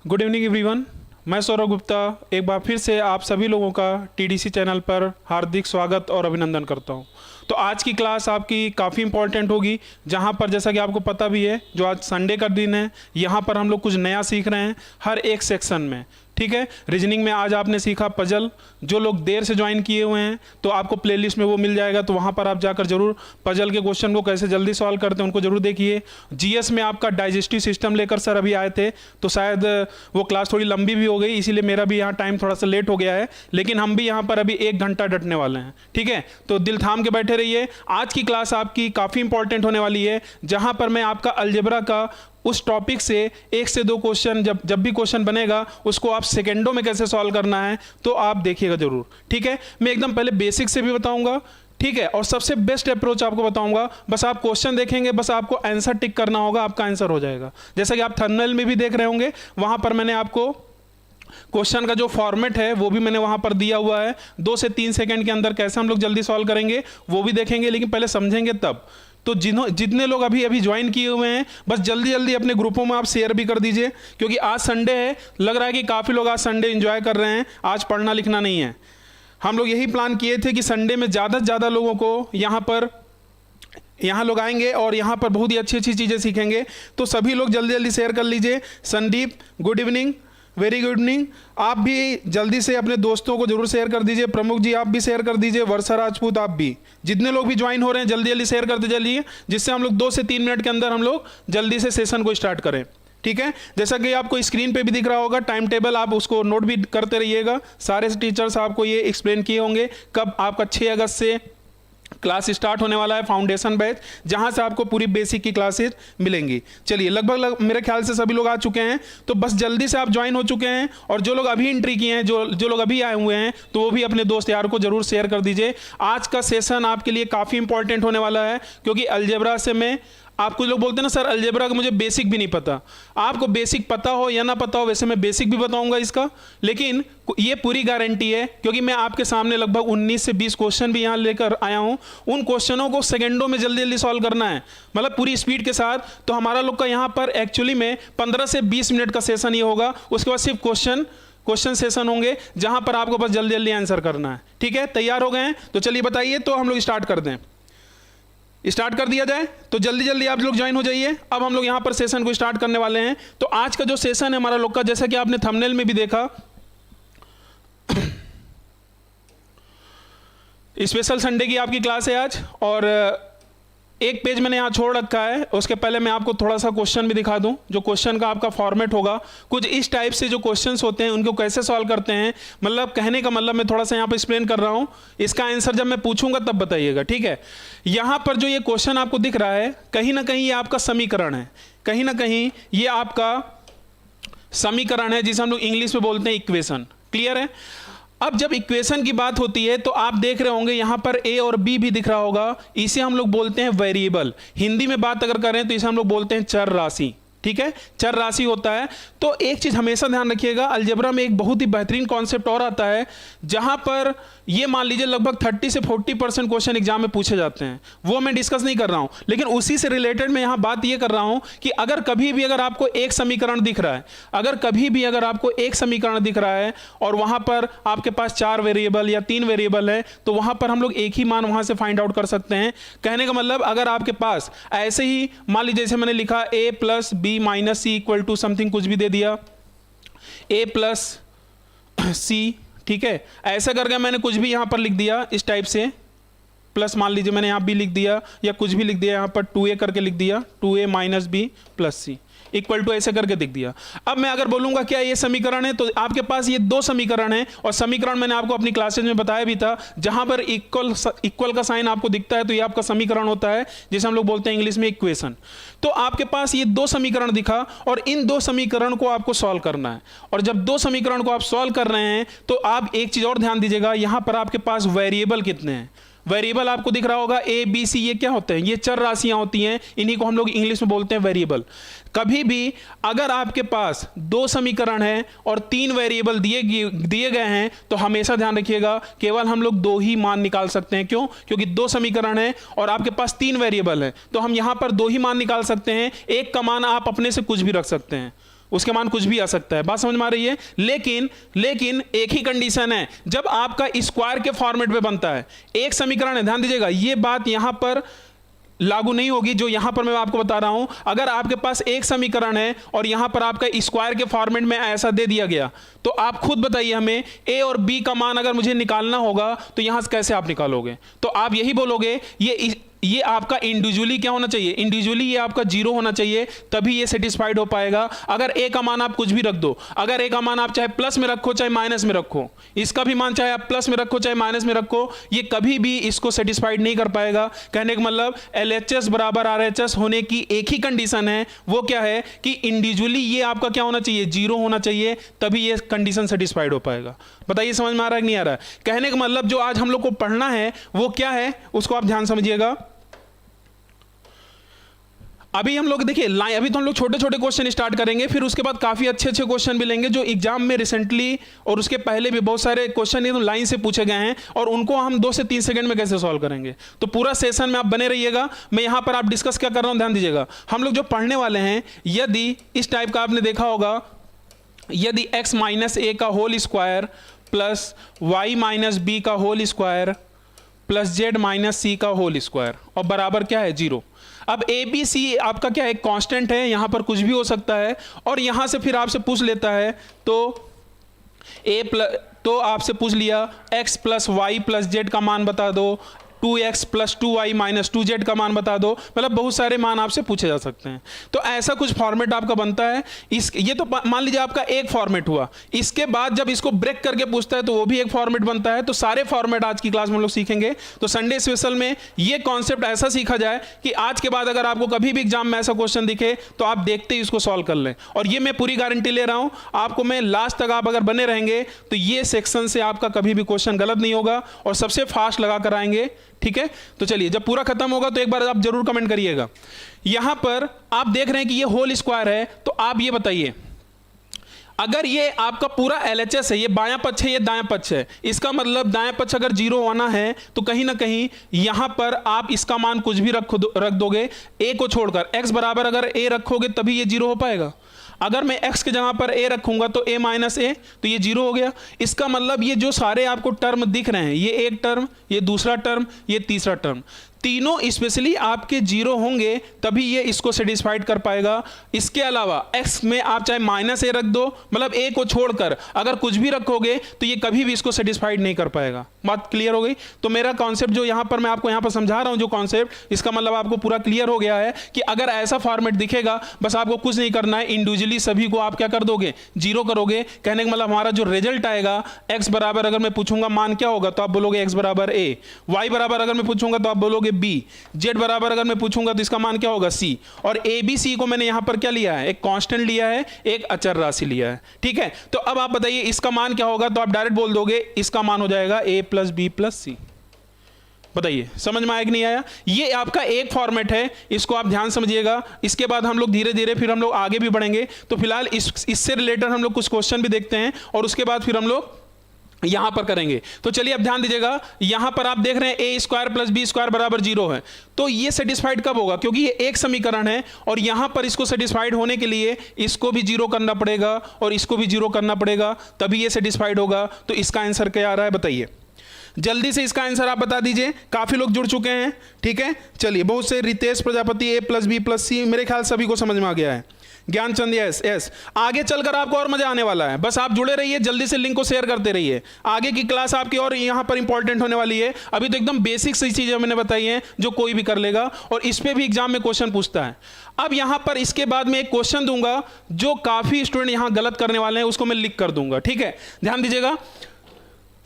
Good evening everyone, मैं सौरभ गुप्ता एक बार फिर से आप सभी लोगों का टीडीसी चैनल पर हार्दिक स्वागत और अभिनंदन करता हूं। तो आज की क्लास आपकी काफ़ी इंपॉर्टेंट होगी, जहां पर जैसा कि आपको पता भी है जो आज संडे का दिन है, यहां पर हम लोग कुछ नया सीख रहे हैं हर एक सेक्शन में। ठीक है, रीजनिंग में आज आपने सीखा पजल। जो लोग देर से ज्वाइन किए हुए हैं तो आपको प्लेलिस्ट में वो मिल जाएगा, तो वहाँ पर आप जाकर जरूर पजल के क्वेश्चन को कैसे जल्दी सॉल्व करते हैं उनको जरूर देखिए। जीएस में आपका डाइजेस्टिव सिस्टम लेकर सर अभी आए थे, तो शायद वो क्लास थोड़ी लंबी भी हो गई, इसीलिए मेरा भी यहाँ टाइम थोड़ा सा लेट हो गया है, लेकिन हम भी यहाँ पर अभी 1 घंटा डटने वाले हैं। ठीक है, तो दिल थाम के बैठे रहिए। आज की क्लास आपकी काफ़ी इंपॉर्टेंट होने वाली है, जहाँ पर मैं आपका अलजेब्रा का उस टॉपिक से 1 से 2 क्वेश्चन जब भी क्वेश्चन बनेगा उसको आप सेकेंडों में कैसे सॉल्व करना है तो आप देखिएगा जरूर। ठीक है, मैं एकदम पहले बेसिक से भी बताऊंगा, ठीक है, और सबसे बेस्ट अप्रोच आपको बताऊंगा। बस आप क्वेश्चन देखेंगे, बस आपको आंसर टिक करना होगा, आपका आंसर हो जाएगा। जैसा कि आप थंबनेल में भी देख रहे होंगे, वहां पर मैंने आपको क्वेश्चन का जो फॉर्मेट है वो भी मैंने वहां पर दिया हुआ है। 2 से 3 सेकंड के अंदर कैसे हम लोग जल्दी सॉल्व करेंगे वो भी देखेंगे, लेकिन पहले समझेंगे तब। तो जितने लोग अभी ज्वाइन किए हुए हैं, बस जल्दी जल्दी अपने ग्रुपों में आप शेयर भी कर दीजिए, क्योंकि आज संडे है। लग रहा है कि काफ़ी लोग आज संडे एंजॉय कर रहे हैं, आज पढ़ना लिखना नहीं है। हम लोग यही प्लान किए थे कि संडे में ज़्यादा से ज़्यादा लोगों को यहाँ लोग आएंगे और यहाँ पर बहुत ही अच्छी अच्छी चीज़ें सीखेंगे। तो सभी लोग जल्दी जल्दी शेयर कर लीजिए। Sandeep, good evening, very good evening. आप भी जल्दी से अपने दोस्तों को जरूर शेयर कर दीजिए। प्रमुख जी आप भी शेयर कर दीजिए, वर्षा राजपूत आप भी, जितने लोग भी ज्वाइन हो रहे हैं जल्दी जल्दी शेयर करते चलिए, जिससे हम लोग 2 से 3 मिनट के अंदर हम लोग जल्दी से सेशन को स्टार्ट करें। ठीक है, जैसा कि आपको स्क्रीन पे भी दिख रहा होगा टाइम टेबल, आप उसको नोट भी करते रहिएगा। सारे टीचर्स आपको ये एक्सप्लेन किए होंगे कब आपका 6 अगस्त से क्लास स्टार्ट होने वाला है, फाउंडेशन बैच, जहां से आपको पूरी बेसिक की क्लासेज मिलेंगी। चलिए, लगभग मेरे ख्याल से सभी लोग आ चुके हैं, तो बस जल्दी से आप ज्वाइन हो चुके हैं। और जो लोग अभी एंट्री किए हैं, जो लोग अभी आए हुए हैं, तो वो भी अपने दोस्त यार को जरूर शेयर कर दीजिए। आज का सेशन आपके लिए काफ़ी इंपॉर्टेंट होने वाला है, क्योंकि अलजेब्रा से मैं आप कुछ लोग बोलते हैं ना सर अलजेब्रा का मुझे बेसिक भी नहीं पता। आपको बेसिक पता हो या ना पता हो, वैसे मैं बेसिक भी बताऊंगा इसका, लेकिन ये पूरी गारंटी है, क्योंकि मैं आपके सामने लगभग 19 से 20 क्वेश्चन भी यहाँ लेकर आया हूँ। उन क्वेश्चनों को सेकंडों में जल्दी जल्दी सॉल्व करना है, मतलब पूरी स्पीड के साथ। तो हमारा लोग का यहाँ पर एक्चुअली में 15 से 20 मिनट का सेशन ये होगा। उसके बाद सिर्फ क्वेश्चन सेशन होंगे, जहाँ पर आपको बस जल्दी जल्दी आंसर करना है। ठीक है, तैयार हो गए हैं? तो चलिए बताइए, तो हम लोग स्टार्ट कर दें। स्टार्ट कर दिया जाए, तो जल्दी जल्दी आप लोग ज्वाइन हो जाइए। अब हम लोग यहाँ पर सेशन को स्टार्ट करने वाले हैं। तो आज का जो सेशन है हमारा लोग का, जैसा कि आपने थंबनेल में भी देखा, स्पेशल संडे की आपकी क्लास है आज। और एक पेज मैंने यहाँ छोड़ रखा है, उसके पहले मैं आपको थोड़ा सा क्वेश्चन भी दिखा दूं। जो क्वेश्चन का आपका फॉर्मेट होगा, कुछ इस टाइप से जो क्वेश्चंस होते हैं उनको कैसे सॉल्व करते हैं, मतलब कहने का मतलब मैं थोड़ा सा यहाँ पर एक्सप्लेन कर रहा हूँ। इसका आंसर जब मैं पूछूंगा तब बताइएगा। ठीक है, यहाँ पर जो ये क्वेश्चन आपको दिख रहा है, कहीं ना कहीं ये आपका समीकरण है, कहीं ना कहीं ये आपका समीकरण है, जिसे हम लोग इंग्लिश में बोलते हैं इक्वेशन। क्लियर है? अब जब इक्वेशन की बात होती है तो आप देख रहे होंगे यहाँ पर ए और बी भी दिख रहा होगा, इसे हम लोग बोलते हैं वेरिएबल। हिंदी में बात अगर करें तो इसे हम लोग बोलते हैं चर राशि। ठीक है, चर राशि होता है। तो एक चीज हमेशा ध्यान रखिएगा, अलजेब्रा में एक बहुत ही बेहतरीन कॉन्सेप्ट और आता है, जहां पर ये मान लीजिए लगभग 30 से 40% क्वेश्चन एग्जाम में पूछे जाते हैं। वो मैं डिस्कस नहीं कर रहा हूं, लेकिन उसी से रिलेटेड मैं यहां बात ये कर रहा हूं कि अगर कभी भी अगर आपको एक समीकरण दिख रहा है, अगर कभी भी अगर आपको एक समीकरण दिख रहा है और वहां पर आपके पास 4 वेरिएबल या 3 वेरिएबल है, तो वहां पर हम लोग एक ही मान वहां से फाइंड आउट कर सकते हैं। कहने का मतलब, अगर आपके पास ऐसे ही मान लीजिए जैसे मैंने लिखा a plus B minus C equal to something, कुछ भी दे दिया, a प्लस सी, ठीक है, ऐसा करके मैंने कुछ भी यहां पर लिख दिया इस टाइप से, प्लस मान लीजिए मैंने यहां b लिख दिया या कुछ भी लिख दिया, यहां पर 2a करके लिख दिया, 2a minus B plus C equal to ऐसे करके दिख दिया। अब मैं अगर बोलूंगा क्या ये समीकरण है, तो आपके पास ये 2 समीकरण है, और समीकरण मैंने आपको अपनी क्लासेज में बताया भी था, जहां पर इक्वल का साइन आपको दिखता है तो ये आपका समीकरण होता है, जिसे हम लोग बोलते हैं इंग्लिश में इक्वेशन। तो आपके पास ये 2 समीकरण दिखा और इन 2 समीकरण को आपको सॉल्व करना है। और जब 2 समीकरण को आप सॉल्व कर रहे हैं तो आप एक चीज और ध्यान दीजिएगा, यहां पर आपके पास वेरिएबल कितने हैं। वेरिएबल आपको दिख रहा होगा ए बी सी, ये क्या होते हैं? ये चर राशियां होती हैं, इन्हीं को हम लोग इंग्लिश में बोलते हैं वेरिएबल। कभी भी अगर आपके पास 2 समीकरण हैं और 3 वेरिएबल दिए गए हैं, तो हमेशा ध्यान रखिएगा केवल हम लोग 2 ही मान निकाल सकते हैं। क्यों? क्योंकि 2 समीकरण हैं और आपके पास 3 वेरिएबल है, तो हम यहां पर 2 ही मान निकाल सकते हैं। एक का मान आप अपने से कुछ भी रख सकते हैं। उसके मान कुछ भी आ सकता है। बात समझ में आ रही है? लेकिन एक ही कंडीशन है, जब आपका स्क्वायर के फॉर्मेट में बनता है। एक समीकरण है, ध्यान दीजिएगा, ये बात यहां पर लागू नहीं होगी जो यहां पर मैं आपको बता रहा हूं। अगर आपके पास एक समीकरण है और यहां पर आपका स्क्वायर के फॉर्मेट में ऐसा दे दिया गया, तो आप खुद बताइए हमें ए और बी का मान अगर मुझे निकालना होगा तो यहां से कैसे आप निकालोगे? तो आप यही बोलोगे ये आपका इंडिविजुअली क्या होना चाहिए? इंडिविजुअली ये आपका 0 होना चाहिए, तभी ये सेटिस्फाइड हो पाएगा। अगर ए का मान आप कुछ भी रख दो, अगर ए का मान आप चाहे प्लस में रखो चाहे माइनस में रखो, इसका भी मान चाहे आप प्लस में रखो चाहे माइनस में रखो, ये कभी भी इसको सेटिस्फाइड नहीं कर पाएगा। कहने का मतलब LHS बराबर RHS होने की एक ही कंडीशन है, वो क्या है कि इंडिविजुअली ये आपका क्या होना चाहिए? 0 होना चाहिए, तभी ये कंडीशन सेटिस्फाइड हो पाएगा। बताइए समझ में आ रहा है कि नहीं आ रहा है? कहने का मतलब जो आज हम लोग को पढ़ना है वो क्या है, उसको आप ध्यान समझिएगा। अभी हम लोग देखिए अभी तो हम लोग छोटे छोटे क्वेश्चन स्टार्ट करेंगे, फिर उसके बाद काफी अच्छे अच्छे क्वेश्चन भी लेंगे जो एग्जाम में रिसेंटली और उसके पहले भी बहुत सारे क्वेश्चन एकदम लाइन से पूछे गए हैं, और उनको हम 2 से 3 सेकंड में कैसे सॉल्व करेंगे। तो पूरा सेशन में आप बने रहिएगा। मैं यहां पर आप डिस्कस क्या कर रहा हूं, ध्यान दीजिएगा। हम लोग जो पढ़ने वाले हैं, यदि इस टाइप का आपने देखा होगा, यदि x माइनस ए का whole square plus y minus b का whole square plus z minus c का होल स्क्वायर और बराबर क्या है? 0। अब ए बी सी आपका क्या है? कांस्टेंट है, यहां पर कुछ भी हो सकता है, और यहां से फिर आपसे पूछ लेता है तो आपसे पूछ लिया x plus Y plus Z का मान बता दो, 2x plus 2y minus 2z का मान बता दो। मतलब बहुत सारे मान आपसे पूछे जा सकते हैं। तो ऐसा कुछ फॉर्मेट आपका बनता है। ये तो मान लीजिए आपका एक फॉर्मेट हुआ, इसके बाद जब इसको ब्रेक करके पूछता है तो वो भी एक फॉर्मेट बनता है। तो सारे फॉर्मेट आज की क्लास में हम लोग सीखेंगे। तो संडे स्पेशल में ये कॉन्सेप्ट ऐसा सीखा जाए कि आज के बाद अगर आपको कभी भी एग्जाम में ऐसा क्वेश्चन दिखे तो आप देखते ही उसको सॉल्व कर लें। और ये मैं पूरी गारंटी ले रहा हूं आपको, मैं लास्ट तक आप अगर बने रहेंगे तो ये सेक्शन से आपका कभी भी क्वेश्चन गलत नहीं होगा और सबसे फास्ट लगा कर आएंगे। ठीक है, तो चलिए जब पूरा खत्म होगा तो एक बार आप जरूर कमेंट करिएगा। यहां पर आप देख रहे हैं कि ये होल स्क्वायर है, तो आप ये बताइए, अगर ये आपका पूरा LHS है, ये बायां पक्ष है, ये दायां पक्ष है, इसका मतलब दायां पक्ष अगर 0 होना है तो कहीं ना कहीं यहां पर आप इसका मान कुछ भी रख दोगे, a को छोड़कर। x बराबर अगर a रखोगे तभी ये 0 हो पाएगा। अगर मैं x के जगह पर a रखूंगा तो a माइनस a, तो ये 0 हो गया। इसका मतलब ये जो सारे आपको टर्म दिख रहे हैं, ये एक टर्म, ये दूसरा टर्म, ये तीसरा टर्म, तीनों स्पेशली आपके 0 होंगे तभी ये इसको सेटिस्फाइड कर पाएगा। इसके अलावा x में आप चाहे माइनस a रख दो, मतलब a को छोड़कर अगर कुछ भी रखोगे तो ये कभी भी इसको सेटिस्फाइड नहीं कर पाएगा। बात क्लियर हो गई? तो मेरा कॉन्सेप्ट जो यहाँ पर मैं आपको यहाँ पर समझा रहा हूँ, जो कॉन्सेप्ट, इसका मतलब आपको पूरा क्लियर हो गया है कि अगर ऐसा फॉर्मेट दिखेगा, बस आपको कुछ नहीं करना है, इंडिविजुअली सभी को आप क्या कर दोगे? 0 करोगे। कहने का मतलब हमारा जो रिजल्ट आएगा, x बराबर अगर मैं पूछूंगा मान क्या होगा तो आप बोलोगे x बराबर a, y बराबर अगर मैं पूछूंगा तो आप बोलोगे b, z बराबर अगर मैं पूछूंगा तो इसका मान क्या होगा? c। और a b c को मैंने यहां पर क्या लिया है? एक कांस्टेंट लिया है, एक अचर राशि लिया है। ठीक है, तो अब आप बताइए इसका मान क्या होगा? तो आप डायरेक्ट बोल दोगे इसका मान हो जाएगा a प्लस बी प्लस सी। बताइए समझ में आया कि नहीं आया? ये आपका एक फॉर्मेट है, इसको आप ध्यान समझिएगा। इसके बाद हम लोग धीरे धीरे फिर हम लोग आगे भी बढ़ेंगे। तो फिलहाल इससे रिलेटेड हम लोग कुछ क्वेश्चन भी देखते हैं और उसके बाद फिर हम लोग यहां पर करेंगे। तो चलिए अब ध्यान दीजिएगा, यहां पर आप देख रहे हैं ए स्क्वायर प्लस बी स्क्वायर बराबर 0 है। तो ये सेटिस्फाइड कब होगा? क्योंकि ये एक समीकरण है और यहां पर इसको सेटिस्फाइड होने के लिए इसको भी 0 करना पड़ेगा और इसको भी 0 करना पड़ेगा, तभी ये सेटिस्फाइड होगा। तो इसका आंसर क्या आ रहा है बताइए? जल्दी से इसका आंसर आप बता दीजिए। काफी लोग जुड़ चुके हैं। ठीक है, चलिए, बहुत से Ritesh Prajapati a plus b plus c, मेरे ख्याल सभी को समझ में आ गया है। ज्ञानचंद यस, आगे चलकर आपको और मजा आने वाला है। बस आप जुड़े रहिए, जल्दी से लिंक को शेयर करते रहिए। आगे की क्लास आपकी और यहां पर इंपॉर्टेंट होने वाली है। अभी तो एकदम बेसिक सी चीजें मैंने बताई हैं जो कोई भी कर लेगा और इस पे भी एग्जाम में क्वेश्चन पूछता है। अब यहां पर इसके बाद में एक क्वेश्चन दूंगा जो काफी स्टूडेंट यहां गलत करने वाले हैं, उसको मैं लिख कर दूंगा। ठीक है, ध्यान दीजिएगा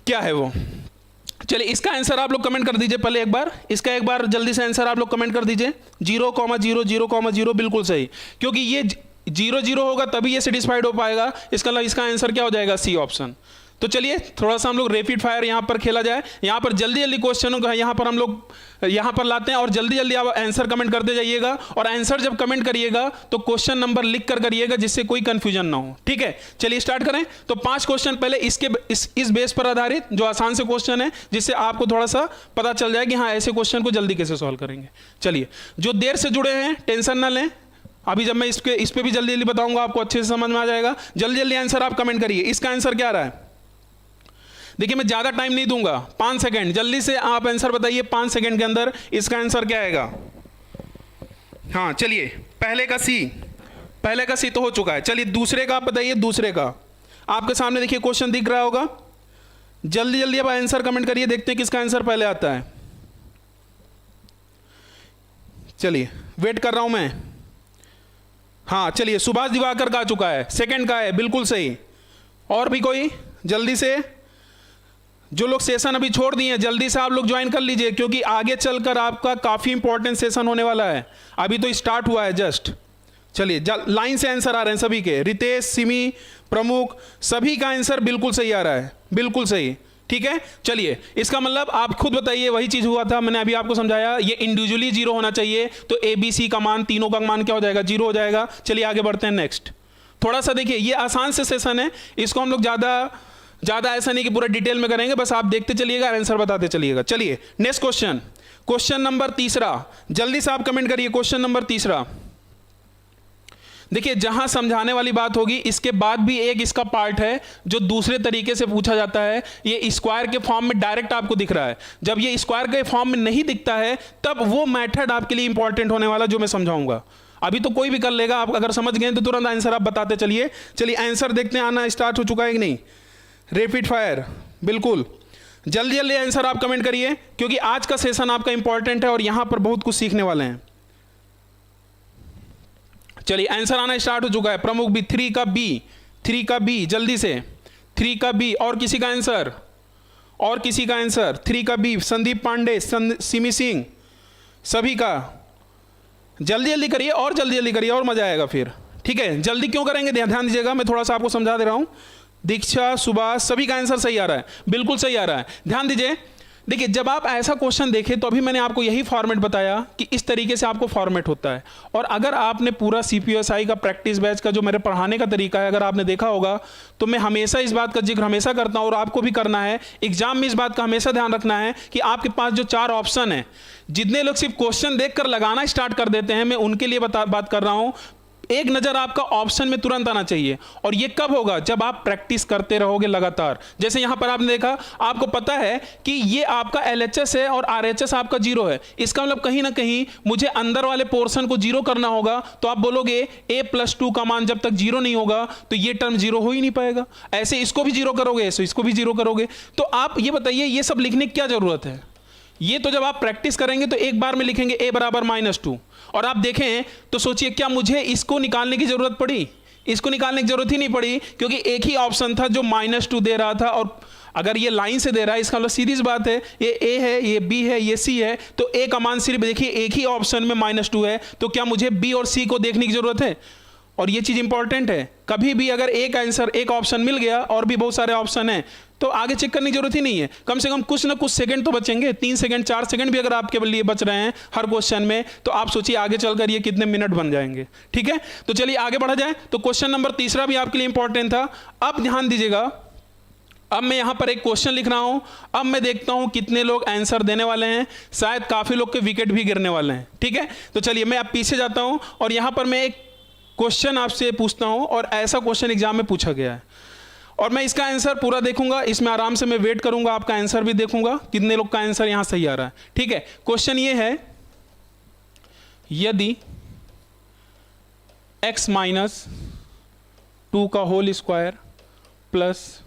क्या है वो। चलिए इसका आंसर आप लोग कमेंट कर दीजिए पहले एक बार, इसका एक बार जल्दी से आंसर आप लोग कमेंट कर दीजिए। 0,0 0,0 बिल्कुल सही, क्योंकि ये 0,0 होगा तभी ये सेटिस्फाइड हो पाएगा। इसका मतलब इसका आंसर क्या हो जाएगा? C option. तो चलिए थोड़ा सा हम लोग रैपिड फायर यहाँ पर खेला जाए। यहाँ पर जल्दी जल्दी क्वेश्चनों का यहाँ पर हम लोग यहाँ पर लाते हैं और जल्दी जल्दी आप आंसर कमेंट करते जाइएगा। और आंसर जब कमेंट करिएगा तो क्वेश्चन नंबर लिख कर करिएगा जिससे कोई कंफ्यूजन ना हो। ठीक है, चलिए स्टार्ट करें। तो 5 क्वेश्चन पहले इस बेस पर आधारित जो आसान से क्वेश्चन है, जिससे आपको थोड़ा सा पता चल जाए कि हाँ ऐसे क्वेश्चन को जल्दी कैसे सॉल्व करेंगे। चलिए, जो देर से जुड़े हैं टेंशन ना लें, अभी जब मैं इस पे भी जल्दी जल्दी बताऊंगा आपको अच्छे से समझ में आ जाएगा। जल्दी जल्दी आंसर आप कमेंट करिए। इसका आंसर क्या आ रहा है? देखिए मैं ज़्यादा टाइम नहीं दूंगा, 5 सेकेंड, जल्दी से आप आंसर बताइए 5 सेकेंड के अंदर इसका आंसर क्या आएगा। हाँ चलिए, पहले का सी तो हो चुका है। चलिए दूसरे का आप बताइए। दूसरे का आपके सामने देखिए क्वेश्चन दिख रहा होगा। जल्दी जल्दी अब आंसर कमेंट करिए, देखते हैं किसका आंसर पहले आता है। चलिए वेट कर रहा हूं मैं। हाँ चलिए, सुभाष दिवाकर का आ चुका है, सेकंड का है, बिल्कुल सही। और भी कोई जल्दी से? जो लोग सेशन अभी छोड़ दिए हैं जल्दी से आप लोग ज्वाइन कर लीजिए, क्योंकि आगे चलकर आपका काफी इंपॉर्टेंट सेशन होने वाला है। अभी तो स्टार्ट हुआ है जस्ट। चलिए लाइन से आंसर आ रहे हैं सभी के। रितेश, सिमी, प्रमुख, सभी का आंसर बिल्कुल सही आ रहा है, बिल्कुल सही। ठीक है, चलिए इसका मतलब आप खुद बताइए, वही चीज हुआ था मैंने अभी आपको समझाया। ये इंडिविजुअली 0 होना चाहिए, तो ABC का मान, तीनों का मान क्या हो जाएगा? 0 हो जाएगा। चलिए आगे बढ़ते हैं नेक्स्ट। थोड़ा सा देखिए, ये आसान से सेशन है, इसको हम लोग ज्यादा ऐसा नहीं कि पूरा डिटेल में करेंगे, बस आप देखते चलिएगा, आंसर बताते चलिएगा। चलिए नेक्स्ट क्वेश्चन, क्वेश्चन नंबर तीसरा। जल्दी से आप कमेंट करिए क्वेश्चन नंबर तीसरा। देखिए जहां समझाने वाली बात होगी, इसके बाद भी एक इसका पार्ट है जो दूसरे तरीके से पूछा जाता है। ये स्क्वायर के फॉर्म में डायरेक्ट आपको दिख रहा है। जब ये स्क्वायर के फॉर्म में नहीं दिखता है तब वो मेथड आपके लिए इंपॉर्टेंट होने वाला, जो मैं समझाऊंगा। अभी तो कोई भी कर लेगा, आप अगर समझ गए तो तुरंत आंसर आप बताते चलिए। चलिए आंसर देखते हैं, आना स्टार्ट हो चुका है कि नहीं? रैपिड फायर, बिल्कुल जल्दी जल्दी आंसर आप कमेंट करिए, क्योंकि आज का सेशन आपका इंपॉर्टेंट है और यहां पर बहुत कुछ सीखने वाले हैं। चलिए आंसर आना स्टार्ट हो चुका है। प्रमुख भी 3 का बी, जल्दी से 3 का बी। और किसी का आंसर? 3 का बी। संदीप पांडे, सिमी सिंह, सभी का जल्दी जल्दी करिए, और जल्दी जल्दी करिए, और मजा आएगा फिर। ठीक है, जल्दी क्यों करेंगे ध्यान दीजिएगा, मैं थोड़ा सा आपको समझा दे रहा हूं। दीक्षा, सुभाष, सभी का आंसर सही आ रहा है, बिल्कुल सही आ रहा है। ध्यान दीजिए, देखिए जब आप ऐसा क्वेश्चन देखें तो अभी मैंने आपको यही फॉर्मेट बताया कि इस तरीके से आपको फॉर्मेट होता है। और अगर आपने पूरा CPSI का प्रैक्टिस बैच का जो मेरे पढ़ाने का तरीका है अगर आपने देखा होगा, तो मैं हमेशा इस बात का जिक्र हमेशा करता हूं, और आपको भी करना है। एग्जाम में इस बात का हमेशा ध्यान रखना है कि आपके पास जो 4 ऑप्शन है, जितने लोग सिर्फ क्वेश्चन देखकर लगाना स्टार्ट कर देते हैं, मैं उनके लिए बात कर रहा हूं। एक नजर आपका ऑप्शन में तुरंत आना चाहिए। और ये कब होगा? जब आप प्रैक्टिस करते रहोगे लगातार। जैसे यहां पर आपने देखा, आपको पता है कि ये आपका LHS है और RHS आपका 0 है। इसका मतलब कहीं ना कहीं मुझे अंदर वाले पोर्शन को 0 करना होगा। तो आप बोलोगे A+2 का मान जब तक 0 नहीं होगा तो ये टर्म 0 हो ही नहीं पाएगा। ऐसे इसको भी 0 करोगे, ऐसे इसको भी 0 करोगे। तो आप ये बताइए, ये सब लिखने की क्या जरूरत है? ये तो जब आप प्रैक्टिस करेंगे तो एक बार में लिखेंगे A बराबर -2। और आप देखें तो सोचिए, क्या मुझे इसको निकालने की जरूरत पड़ी? इसको निकालने की जरूरत ही नहीं पड़ी, क्योंकि एक ही ऑप्शन था जो -2 दे रहा था। और अगर ये लाइन से दे रहा है, इसका मतलब सीधी सी बात है, ये A है, ये B है, ये C है, तो A का मान सिर्फ देखिए एक ही ऑप्शन में -2 है। तो क्या मुझे B और C को देखने की जरूरत है? और ये चीज इंपॉर्टेंट है, कभी भी अगर एक आंसर, एक ऑप्शन मिल गया और भी बहुत सारे ऑप्शन हैं, तो आगे चेक करने की जरूरत ही नहीं है। कम से कम कुछ ना कुछ सेकंड तो बचेंगे। 3 सेकंड 4 सेकंड भी अगर आपके लिए बच रहे हैं हर क्वेश्चन में, तो आप सोचिए आगे चलकर ये कितने मिनट बन जाएंगे। ठीक है, तो चलिए आगे बढ़ा जाए। तो क्वेश्चन नंबर तीसरा भी आपके लिए इंपॉर्टेंट था। अब ध्यान दीजिएगा, अब मैं यहां पर एक क्वेश्चन लिख रहा हूं। अब मैं देखता हूं कितने लोग आंसर देने वाले हैं। शायद काफी लोग के विकेट भी गिरने वाले हैं। ठीक है, तो चलिए मैं अब पीछे जाता हूं और यहां पर मैं एक क्वेश्चन आपसे पूछता हूं, और ऐसा क्वेश्चन एग्जाम में पूछा गया है, और मैं इसका आंसर पूरा देखूंगा। इसमें आराम से मैं वेट करूंगा, आपका आंसर भी देखूंगा कितने लोग का आंसर यहां सही आ रहा है। ठीक है, क्वेश्चन ये है, यदि x - 2 का होल स्क्वायर प्लस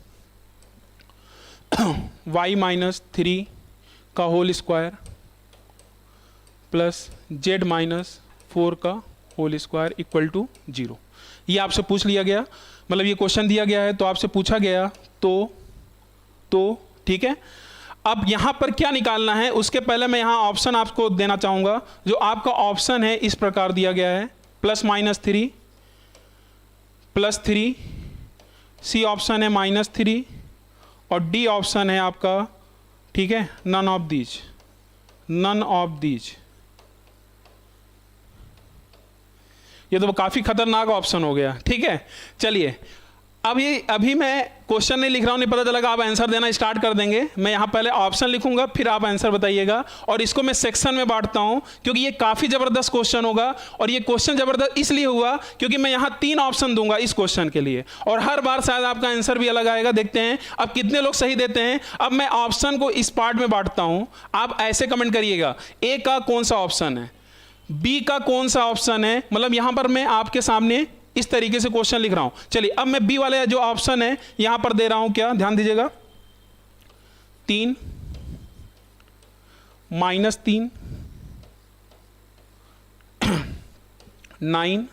y - 3 का होल स्क्वायर प्लस z - 4 का होल स्क्वायर इक्वल टू 0, ये आपसे पूछ लिया गया। मतलब ये क्वेश्चन दिया गया है तो आपसे पूछा गया, तो ठीक है। अब यहां पर क्या निकालना है, उसके पहले मैं यहां ऑप्शन आपको देना चाहूंगा। जो आपका ऑप्शन है इस प्रकार दिया गया है, +-3 +3, सी ऑप्शन है -3, और डी ऑप्शन है आपका, ठीक है, नन ऑफ दीज। ये तो काफी खतरनाक ऑप्शन हो गया। ठीक है, चलिए अभी मैं क्वेश्चन नहीं लिख रहा हूँ, नहीं पता चलेगा आप आंसर देना स्टार्ट कर देंगे। मैं यहाँ पहले ऑप्शन लिखूंगा, फिर आप आंसर बताइएगा, और इसको मैं सेक्शन में बांटता हूँ क्योंकि ये काफ़ी ज़बरदस्त क्वेश्चन होगा। और ये क्वेश्चन ज़बरदस्त इसलिए हुआ क्योंकि मैं यहाँ 3 ऑप्शन दूंगा इस क्वेश्चन के लिए, और हर बार शायद आपका आंसर भी अलग आएगा। देखते हैं अब कितने लोग सही देते हैं। अब मैं ऑप्शन को इस पार्ट में बांटता हूँ, आप ऐसे कमेंट करिएगा, ए का कौन सा ऑप्शन है, बी का कौन सा ऑप्शन है। मतलब यहां पर मैं आपके सामने इस तरीके से क्वेश्चन लिख रहा हूं। चलिए अब मैं बी वाले जो ऑप्शन है यहां पर दे रहा हूं, क्या ध्यान दीजिएगा, 3 -3 9,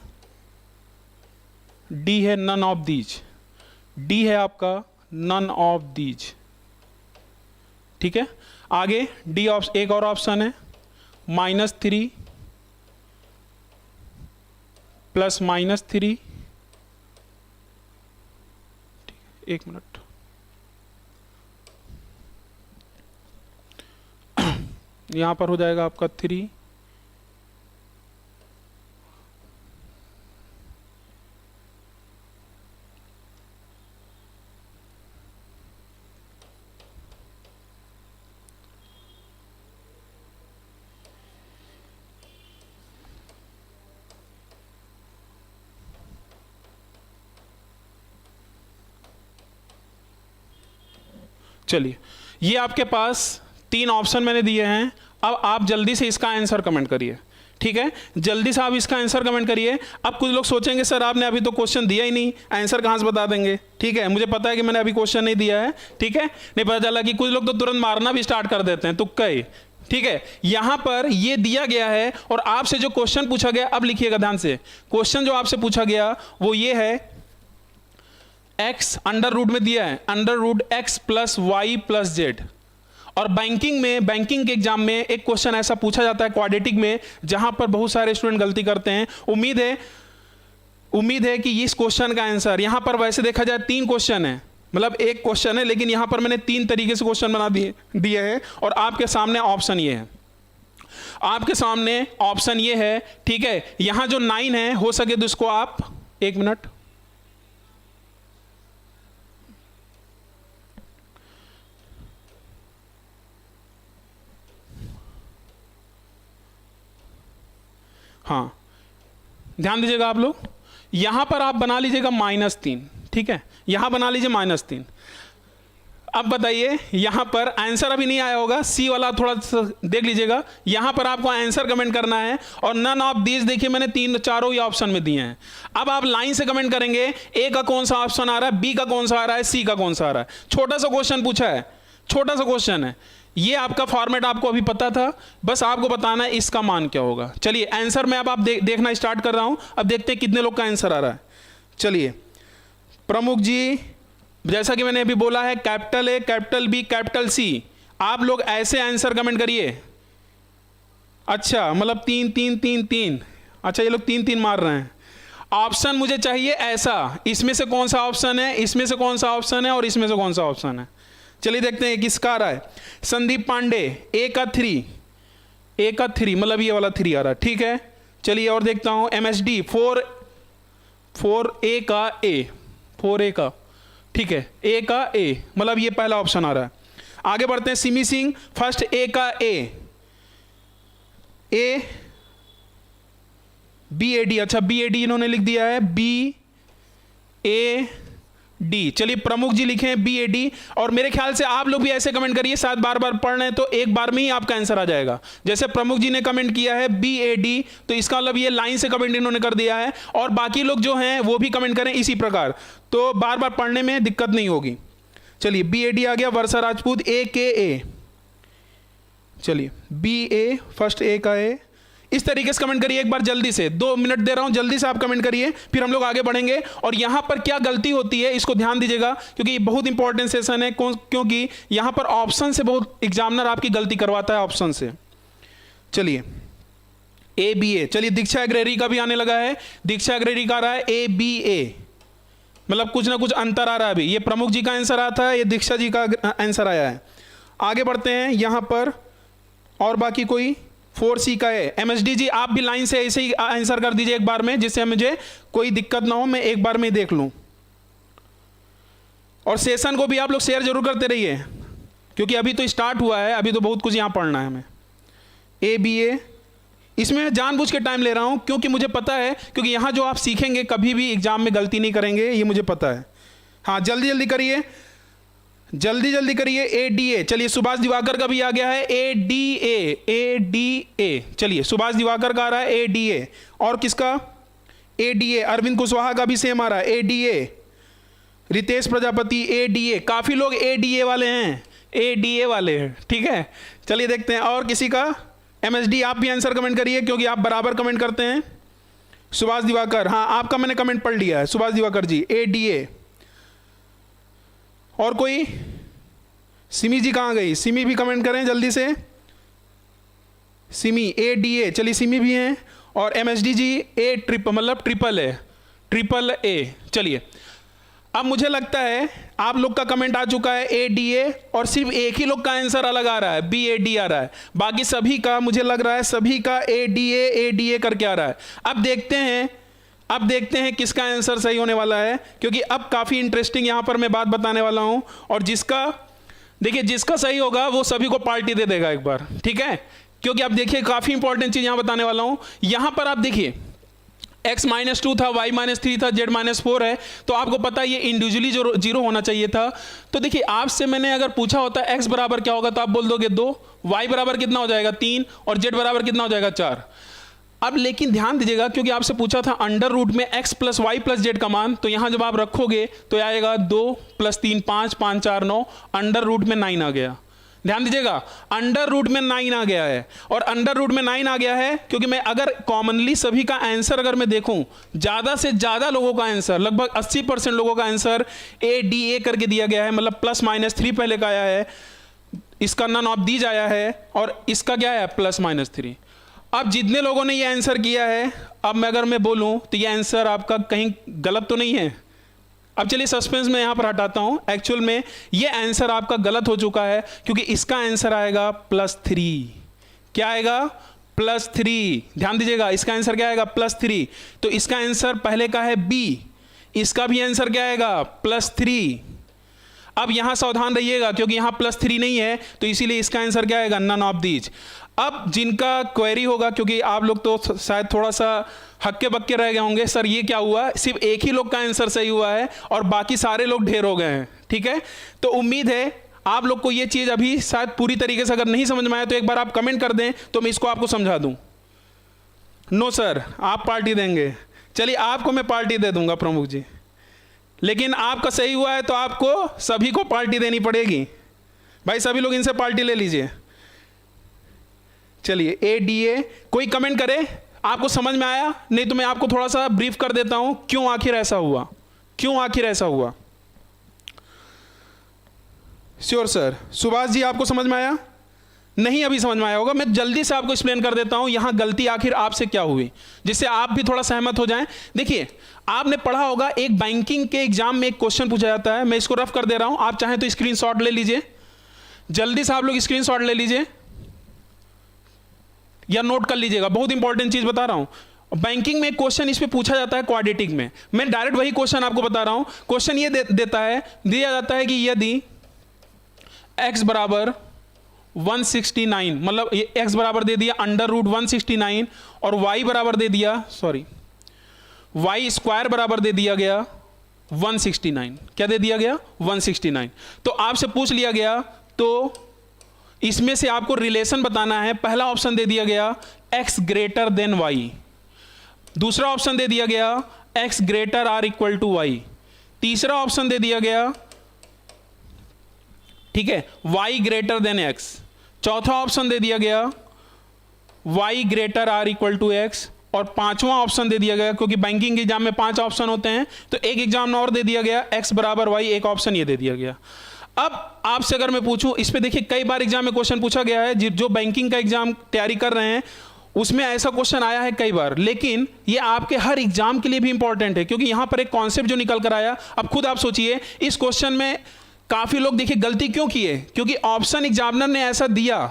डी है नन ऑफ दीज, डी है आपका नन ऑफ दीज, ठीक है। आगे डी एक और ऑप्शन है -3 +-3, एक मिनट, यहां पर हो जाएगा आपका 3 चलिए ये आपके पास 3 ऑप्शन मैंने दिए हैं। अब आप जल्दी से इसका आंसर कमेंट करिए, ठीक है, जल्दी से आप इसका आंसर कमेंट करिए। अब कुछ लोग सोचेंगे सर आपने अभी तो क्वेश्चन दिया ही नहीं, आंसर कहाँ से बता देंगे। ठीक है, मुझे पता है कि मैंने अभी क्वेश्चन नहीं दिया है, ठीक है, नहीं पता चला कि कुछ लोग तो तुरंत मारना भी स्टार्ट कर देते हैं, तुक्का ही। ठीक है, यहां पर ये दिया गया है और आपसे जो क्वेश्चन पूछा गया, अब लिखिएगा ध्यान से, क्वेश्चन जो आपसे पूछा गया वो ये है, x अंडर रूट में दिया है √x + y + z। और बैंकिंग में, बैंकिंग के एग्जाम में एक क्वेश्चन ऐसा पूछा जाता है क्वाड्रेटिक में, जहां पर बहुत सारे स्टूडेंट गलती करते हैं। उम्मीद है कि इस क्वेश्चन का आंसर, यहां पर वैसे देखा जाए 3 क्वेश्चन है, मतलब एक क्वेश्चन है, लेकिन यहां पर मैंने 3 तरीके से क्वेश्चन बना दिए हैं और आपके सामने ऑप्शन ये है, आपके सामने ऑप्शन ये है। ठीक है, यहां जो 9 है, हो सके तो इसको आप, एक मिनट, हाँ ध्यान दीजिएगा आप लोग, यहां पर आप बना लीजिएगा -3, ठीक है, यहां बना लीजिए -3। अब बताइए, यहां पर आंसर अभी नहीं आया होगा, सी वाला थोड़ा सा देख लीजिएगा, यहां पर आपको आंसर कमेंट करना है। और नन ऑफ दीज, देखिए मैंने 3-4 ही ऑप्शन में दिए हैं। अब आप लाइन से कमेंट करेंगे, ए का कौन सा ऑप्शन आ रहा है, बी का कौन सा आ रहा है, सी का कौन सा आ रहा है। छोटा सा क्वेश्चन पूछा है, छोटा सा क्वेश्चन है, ये आपका फॉर्मेट आपको अभी पता था, बस आपको बताना है इसका मान क्या होगा। चलिए आंसर में अब आप देखना स्टार्ट कर रहा हूं, अब देखते हैं कितने लोग का आंसर आ रहा है। चलिए प्रमुख जी, जैसा कि मैंने अभी बोला है, capital A, capital B, capital C, आप लोग ऐसे आंसर कमेंट करिए। अच्छा, मतलब 3 3 3 3, अच्छा ये लोग 3 3 मार रहे हैं। ऑप्शन मुझे चाहिए ऐसा, इसमें से कौन सा ऑप्शन है, इसमें से कौन सा ऑप्शन है और इसमें से कौन सा ऑप्शन है। चलिए देखते हैं किसका आ रहा है। संदीप पांडे, ए का 3, मतलब ये वाला 3 आ रहा है, ठीक है। चलिए और देखता हूं, MSD 4A का, ठीक है, ए का ए, मतलब ये पहला ऑप्शन आ रहा है। आगे बढ़ते हैं, सिमी सिंह, फर्स्ट ए का ए BAD, अच्छा BAD इन्होंने लिख दिया है, BAD। चलिए प्रमुख जी लिखे BAD, और मेरे ख्याल से आप लोग भी ऐसे कमेंट करिए, शायद बार बार पढ़ रहे हैं तो एक बार में ही आपका आंसर आ जाएगा। जैसे प्रमुख जी ने कमेंट किया है BAD, तो इसका मतलब ये लाइन से कमेंट इन्होंने कर दिया है, और बाकी लोग जो हैं वो भी कमेंट करें इसी प्रकार, तो बार बार पढ़ने में दिक्कत नहीं होगी। चलिए BAD आ गया। वर्षा राजपूत, AKA, चलिए BA, फर्स्ट ए का ए, इस तरीके से कमेंट करिए एक बार जल्दी से, 2 मिनट दे रहा हूं, जल्दी से आप कमेंट करिए, फिर हम लोग आगे बढ़ेंगे। और यहां पर क्या गलती होती है इसको ध्यान दीजिएगा, क्योंकि ये बहुत इंपॉर्टेंट सेशन है, क्योंकि यहां पर ऑप्शन से बहुत एग्जामिनर आपकी गलती करवाता है ऑप्शन से। चलिए ABA, चलिए दीक्षा एग्रेरी का भी आने लगा है, दीक्षा एग्रेरी का आ रहा है ABA, मतलब कुछ ना कुछ अंतर आ रहा है। अभी ये प्रमुख जी का आंसर आया था, ये दीक्षा जी का आंसर आया है। आगे बढ़ते हैं यहां पर, और बाकी कोई 4C का है। MSD जी आप भी लाइन से ऐसे ही आंसर कर दीजिए एक बार में, जिससे मुझे कोई दिक्कत ना हो, मैं एक बार में देख लूं। और सेशन को भी आप लोग शेयर जरूर करते रहिए, क्योंकि अभी तो स्टार्ट हुआ है, अभी तो बहुत कुछ यहाँ पढ़ना है हमें। ABA, इसमें मैं जानबूझ के टाइम ले रहा हूँ क्योंकि मुझे पता है, क्योंकि यहाँ जो आप सीखेंगे कभी भी एग्जाम में गलती नहीं करेंगे, ये मुझे पता है। हाँ, जल्दी जल्दी करिए, जल्दी जल्दी करिए। ADA, चलिए सुभाष दिवाकर का भी आ गया है ADA। चलिए सुभाष दिवाकर का आ रहा है ADA, और किसका ADA, अरविंद कुशवाहा का भी सेम आ रहा है ADA, रितेश प्रजापति ADA, काफ़ी लोग ADA वाले हैं, ADA वाले हैं, ठीक है। चलिए देखते हैं, और किसी का MSD, आप भी आंसर कमेंट करिए क्योंकि आप बराबर कमेंट करते हैं। सुभाष दिवाकर, हाँ आपका मैंने कमेंट पढ़ लिया है, सुभाष दिवाकर जी ADA। और कोई, सिमी जी कहाँ गई, सिमी भी कमेंट करें जल्दी से, सिमी ADA, चलिए सिमी भी हैं। और MSD जी ट्रिपल A। चलिए अब मुझे लगता है आप लोग का कमेंट आ चुका है ADA, और सिर्फ एक ही लोग का आंसर अलग आ रहा है, BAD आ रहा है, बाकी सभी का मुझे लग रहा है सभी का ADA करके आ रहा है। अब देखते हैं किसका आंसर सही होने वाला है, क्योंकि अब काफ़ी इंटरेस्टिंग यहाँ पर मैं बात बताने वाला हूँ, और जिसका सही होगा वो सभी को पार्टी दे देगा एक बार, ठीक है। क्योंकि आप देखिए काफ़ी इंपॉर्टेंट चीज़ यहाँ बताने वाला हूँ। यहाँ पर आप देखिए x-2 था, y-3 था, z-4 है, तो आपको पता है ये इंडिविजुअली जो 0 होना चाहिए था। तो देखिए आपसे मैंने अगर पूछा होता x बराबर क्या होगा, तो आप बोल दोगे 2, y बराबर कितना हो जाएगा 3, और z बराबर कितना हो जाएगा 4। अब लेकिन ध्यान दीजिएगा, क्योंकि आपसे पूछा था अंडर रूट में x plus Y plus Z का मान, तो यहाँ जब आप रखोगे तो आएगा 2 + 3 5, 5 4 9, अंडर रूट में 9 आ गया। ध्यान दीजिएगा, अंडर रूट में 9 आ गया है, और अंडर रूट में 9 आ गया है क्योंकि मैं अगर कॉमनली सभी का आंसर अगर मैं देखूं, ज़्यादा से ज़्यादा लोगों का आंसर, लगभग 80% लोगों का आंसर ADA करके दिया गया है, मतलब +-3 पहले का आया है, इसका नन ऑफ दीज आया है, और इसका क्या है +-3। अब जितने लोगों ने ये आंसर किया है, अब मैं अगर मैं बोलूं तो ये आंसर आपका कहीं गलत तो नहीं है। अब चलिए सस्पेंस में यहाँ पर हटाता हूँ, एक्चुअल में ये आंसर आपका गलत हो चुका है, क्योंकि इसका आंसर आएगा +3। क्या आएगा +3, ध्यान दीजिएगा, इसका आंसर क्या आएगा +3। तो इसका आंसर पहले का है B, इसका भी आंसर क्या आएगा +3। अब यहाँ सावधान रहिएगा, क्योंकि यहाँ +3 नहीं है, तो इसीलिए इसका आंसर क्या आएगा नन ऑफ दीज। अब जिनका क्वेरी होगा, क्योंकि आप लोग तो शायद थोड़ा सा हक्के बक्के रह गए होंगे, सर ये क्या हुआ, सिर्फ एक ही लोग का आंसर सही हुआ है और बाकी सारे लोग ढेर हो गए हैं, ठीक है। तो उम्मीद है आप लोग को ये चीज़ अभी शायद पूरी तरीके से अगर नहीं समझ में आया तो एक बार आप कमेंट कर दें, तो मैं इसको आपको समझा दूं। नो सर, आप पार्टी देंगे, चलिए आपको मैं पार्टी दे दूंगा प्रमुख जी, लेकिन आपका सही हुआ है तो आपको सभी को पार्टी देनी पड़ेगी। भाई सभी लोग इनसे पार्टी ले लीजिए। चलिए ADA, कोई कमेंट करे आपको समझ में आया, नहीं तो मैं आपको थोड़ा सा ब्रीफ कर देता हूं क्यों आखिर ऐसा हुआ, क्यों आखिर ऐसा हुआ। श्योर सर, सुभाष जी आपको समझ में आया, नहीं अभी समझ में आया होगा, मैं जल्दी से आपको एक्सप्लेन कर देता हूं यहां गलती आखिर आपसे क्या हुई, जिससे आप भी थोड़ा सहमत हो जाएं। देखिए आपने पढ़ा होगा एक बैंकिंग के एग्जाम में एक क्वेश्चन पूछा जाता है, मैं इसको रफ कर दे रहा हूं, आप चाहें तो स्क्रीनशॉट ले लीजिए, जल्दी से आप लोग स्क्रीनशॉट ले लीजिए या नोट कर लीजिएगा, बहुत इंपॉर्टेंट चीज बता रहा हूं। बैंकिंग में एक क्वेश्चन इस पे पूछा जाता है क्वाड्रेटिक में, मैं डायरेक्ट वही क्वेश्चन आपको बता रहा हूं। क्वेश्चन ये दिया जाता है कि यदि x बराबर 169, मतलब ये x बराबर दे दिया √169 और y बराबर दे दिया y स्क्वायर बराबर दे दिया गया 169, क्या दे दिया गया 169। तो आपसे पूछ लिया गया, तो इसमें से आपको रिलेशन बताना है। पहला ऑप्शन दे दिया गया x ग्रेटर देन y, दूसरा ऑप्शन दे दिया गया x greater or equal to y, तीसरा ऑप्शन दे दिया गया, ठीक है, y ग्रेटर देन x, चौथा ऑप्शन दे दिया गया y greater or equal to x, और पांचवा ऑप्शन दे दिया गया, क्योंकि बैंकिंग एग्जाम में 5 ऑप्शन होते हैं, तो एक एग्जाम में और दे दिया गया x बराबर y, एक ऑप्शन ये दे दिया गया। अब आपसे अगर मैं पूछूं, इस पे देखिए कई बार एग्जाम में क्वेश्चन पूछा गया है, जो बैंकिंग का एग्जाम तैयारी कर रहे हैं उसमें ऐसा क्वेश्चन आया है कई बार, लेकिन ये आपके हर एग्जाम के लिए भी इंपॉर्टेंट है, क्योंकि यहां पर एक कॉन्सेप्ट जो निकल कर आया। अब खुद आप सोचिए, इस क्वेश्चन में काफी लोग देखिए गलती क्यों किए, क्योंकि ऑप्शन एग्जामिनर ने ऐसा दिया,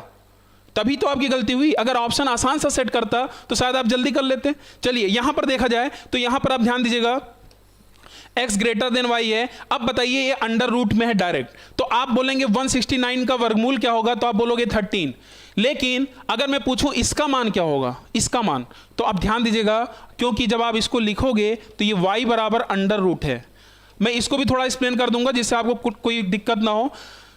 तभी तो आपकी गलती हुई। अगर ऑप्शन आसान सा सेट करता तो शायद आप जल्दी कर लेते। चलिए यहां पर देखा जाए तो यहां पर आप ध्यान दीजिएगा, x ग्रेटर देन y है। अब बताइए ये अंडर रूट में है डायरेक्ट, तो आप बोलेंगे 169 का वर्गमूल क्या होगा, तो आप बोलोगे 13। लेकिन अगर मैं पूछूं इसका मान क्या होगा, इसका मान, तो आप ध्यान दीजिएगा, क्योंकि जब आप इसको लिखोगे तो ये y बराबर अंडर रूट है। मैं इसको भी थोड़ा एक्सप्लेन कर दूंगा जिससे आपको कोई दिक्कत ना हो।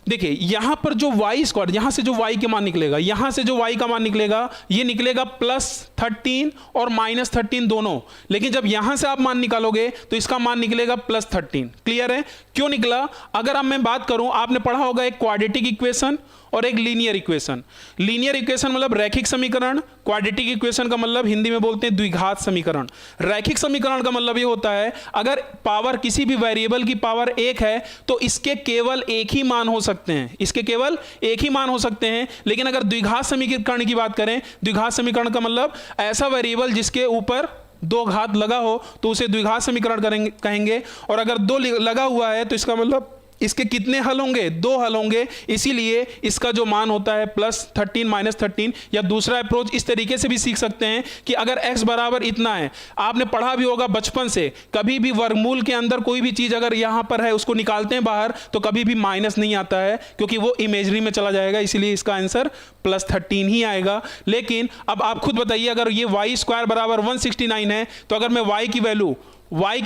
देखिए यहां पर जो y स्क्वायर, यहां से जो y के मान निकलेगा, यहां से जो y का मान निकलेगा, ये निकलेगा +13 और -13 दोनों। लेकिन जब यहां से आप मान निकालोगे तो इसका मान निकलेगा +13। क्लियर है क्यों निकला? अगर अब मैं बात करूं, आपने पढ़ा होगा एक क्वाड्रेटिक इक्वेशन और एक लीनियर इक्वेशन। लीनियर इक्वेशन मतलब रैखिक समीकरण, क्वाड्रेटिक इक्वेशन का मतलब हिंदी में बोलते हैं द्विघात समीकरण। रैखिक समीकरण का मतलब ये होता है अगर पावर किसी भी वेरिएबल की पावर 1 है तो इसके केवल एक ही मान हो सकते हैं, इसके केवल एक ही मान हो सकते हैं। लेकिन अगर द्विघात समीकरण की बात करें, द्विघात समीकरण का मतलब ऐसा वेरिएबल जिसके ऊपर 2 घात लगा हो तो उसे द्विघात समीकरण कहेंगे। और अगर 2 लगा हुआ है तो इसका मतलब इसके कितने हल होंगे, 2 हल होंगे। इसीलिए इसका जो मान होता है +13 -13। या दूसरा अप्रोच इस तरीके से भी सीख सकते हैं कि अगर x बराबर इतना है, आपने पढ़ा भी होगा बचपन से, कभी भी वर्गमूल के अंदर कोई भी चीज अगर यहां पर है उसको निकालते हैं बाहर तो कभी भी माइनस नहीं आता है, क्योंकि वो इमेजरी में चला जाएगा। इसीलिए इसका आंसर +13 ही आएगा। लेकिन अब आप खुद बताइए, अगर ये y² बराबर 169 है तो अगर मैं y की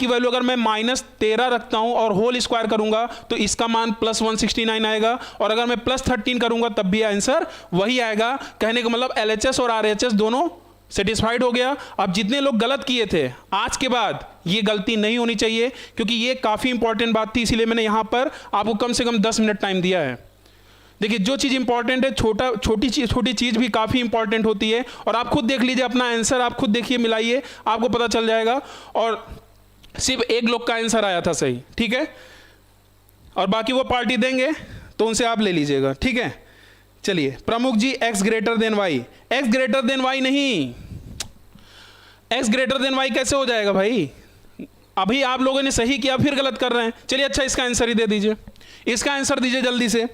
वैल्यू अगर मैं -13 रखता हूं और होल स्क्वायर करूंगा तो इसका मान +169 आएगा। और अगर मैं +13 करूंगा तब भी आंसर वही आएगा। कहने का मतलब LHS और RHS दोनों सेटिस्फाइड हो गया। अब जितने लोग गलत किए थे, आज के बाद ये गलती नहीं होनी चाहिए, क्योंकि ये काफी इंपॉर्टेंट बात थी। इसीलिए मैंने यहां पर आपको कम से कम 10 मिनट टाइम दिया है। देखिए जो चीज़ इंपॉर्टेंट है, छोटी चीज़ भी काफ़ी इंपॉर्टेंट होती है। और आप खुद देख लीजिए अपना आंसर, आप खुद देखिए, मिलाइए, आपको पता चल जाएगा। और सिर्फ एक लोग का आंसर आया था सही, ठीक है, और बाकी वो पार्टी देंगे तो उनसे आप ले लीजिएगा, ठीक है। चलिए प्रमुख जी, x greater than y, x greater than y नहीं, x ग्रेटर देन y कैसे हो जाएगा भाई? अभी आप लोगों ने सही किया फिर गलत कर रहे हैं। चलिए अच्छा इसका आंसर ही दे दीजिए, इसका आंसर दीजिए जल्दी से।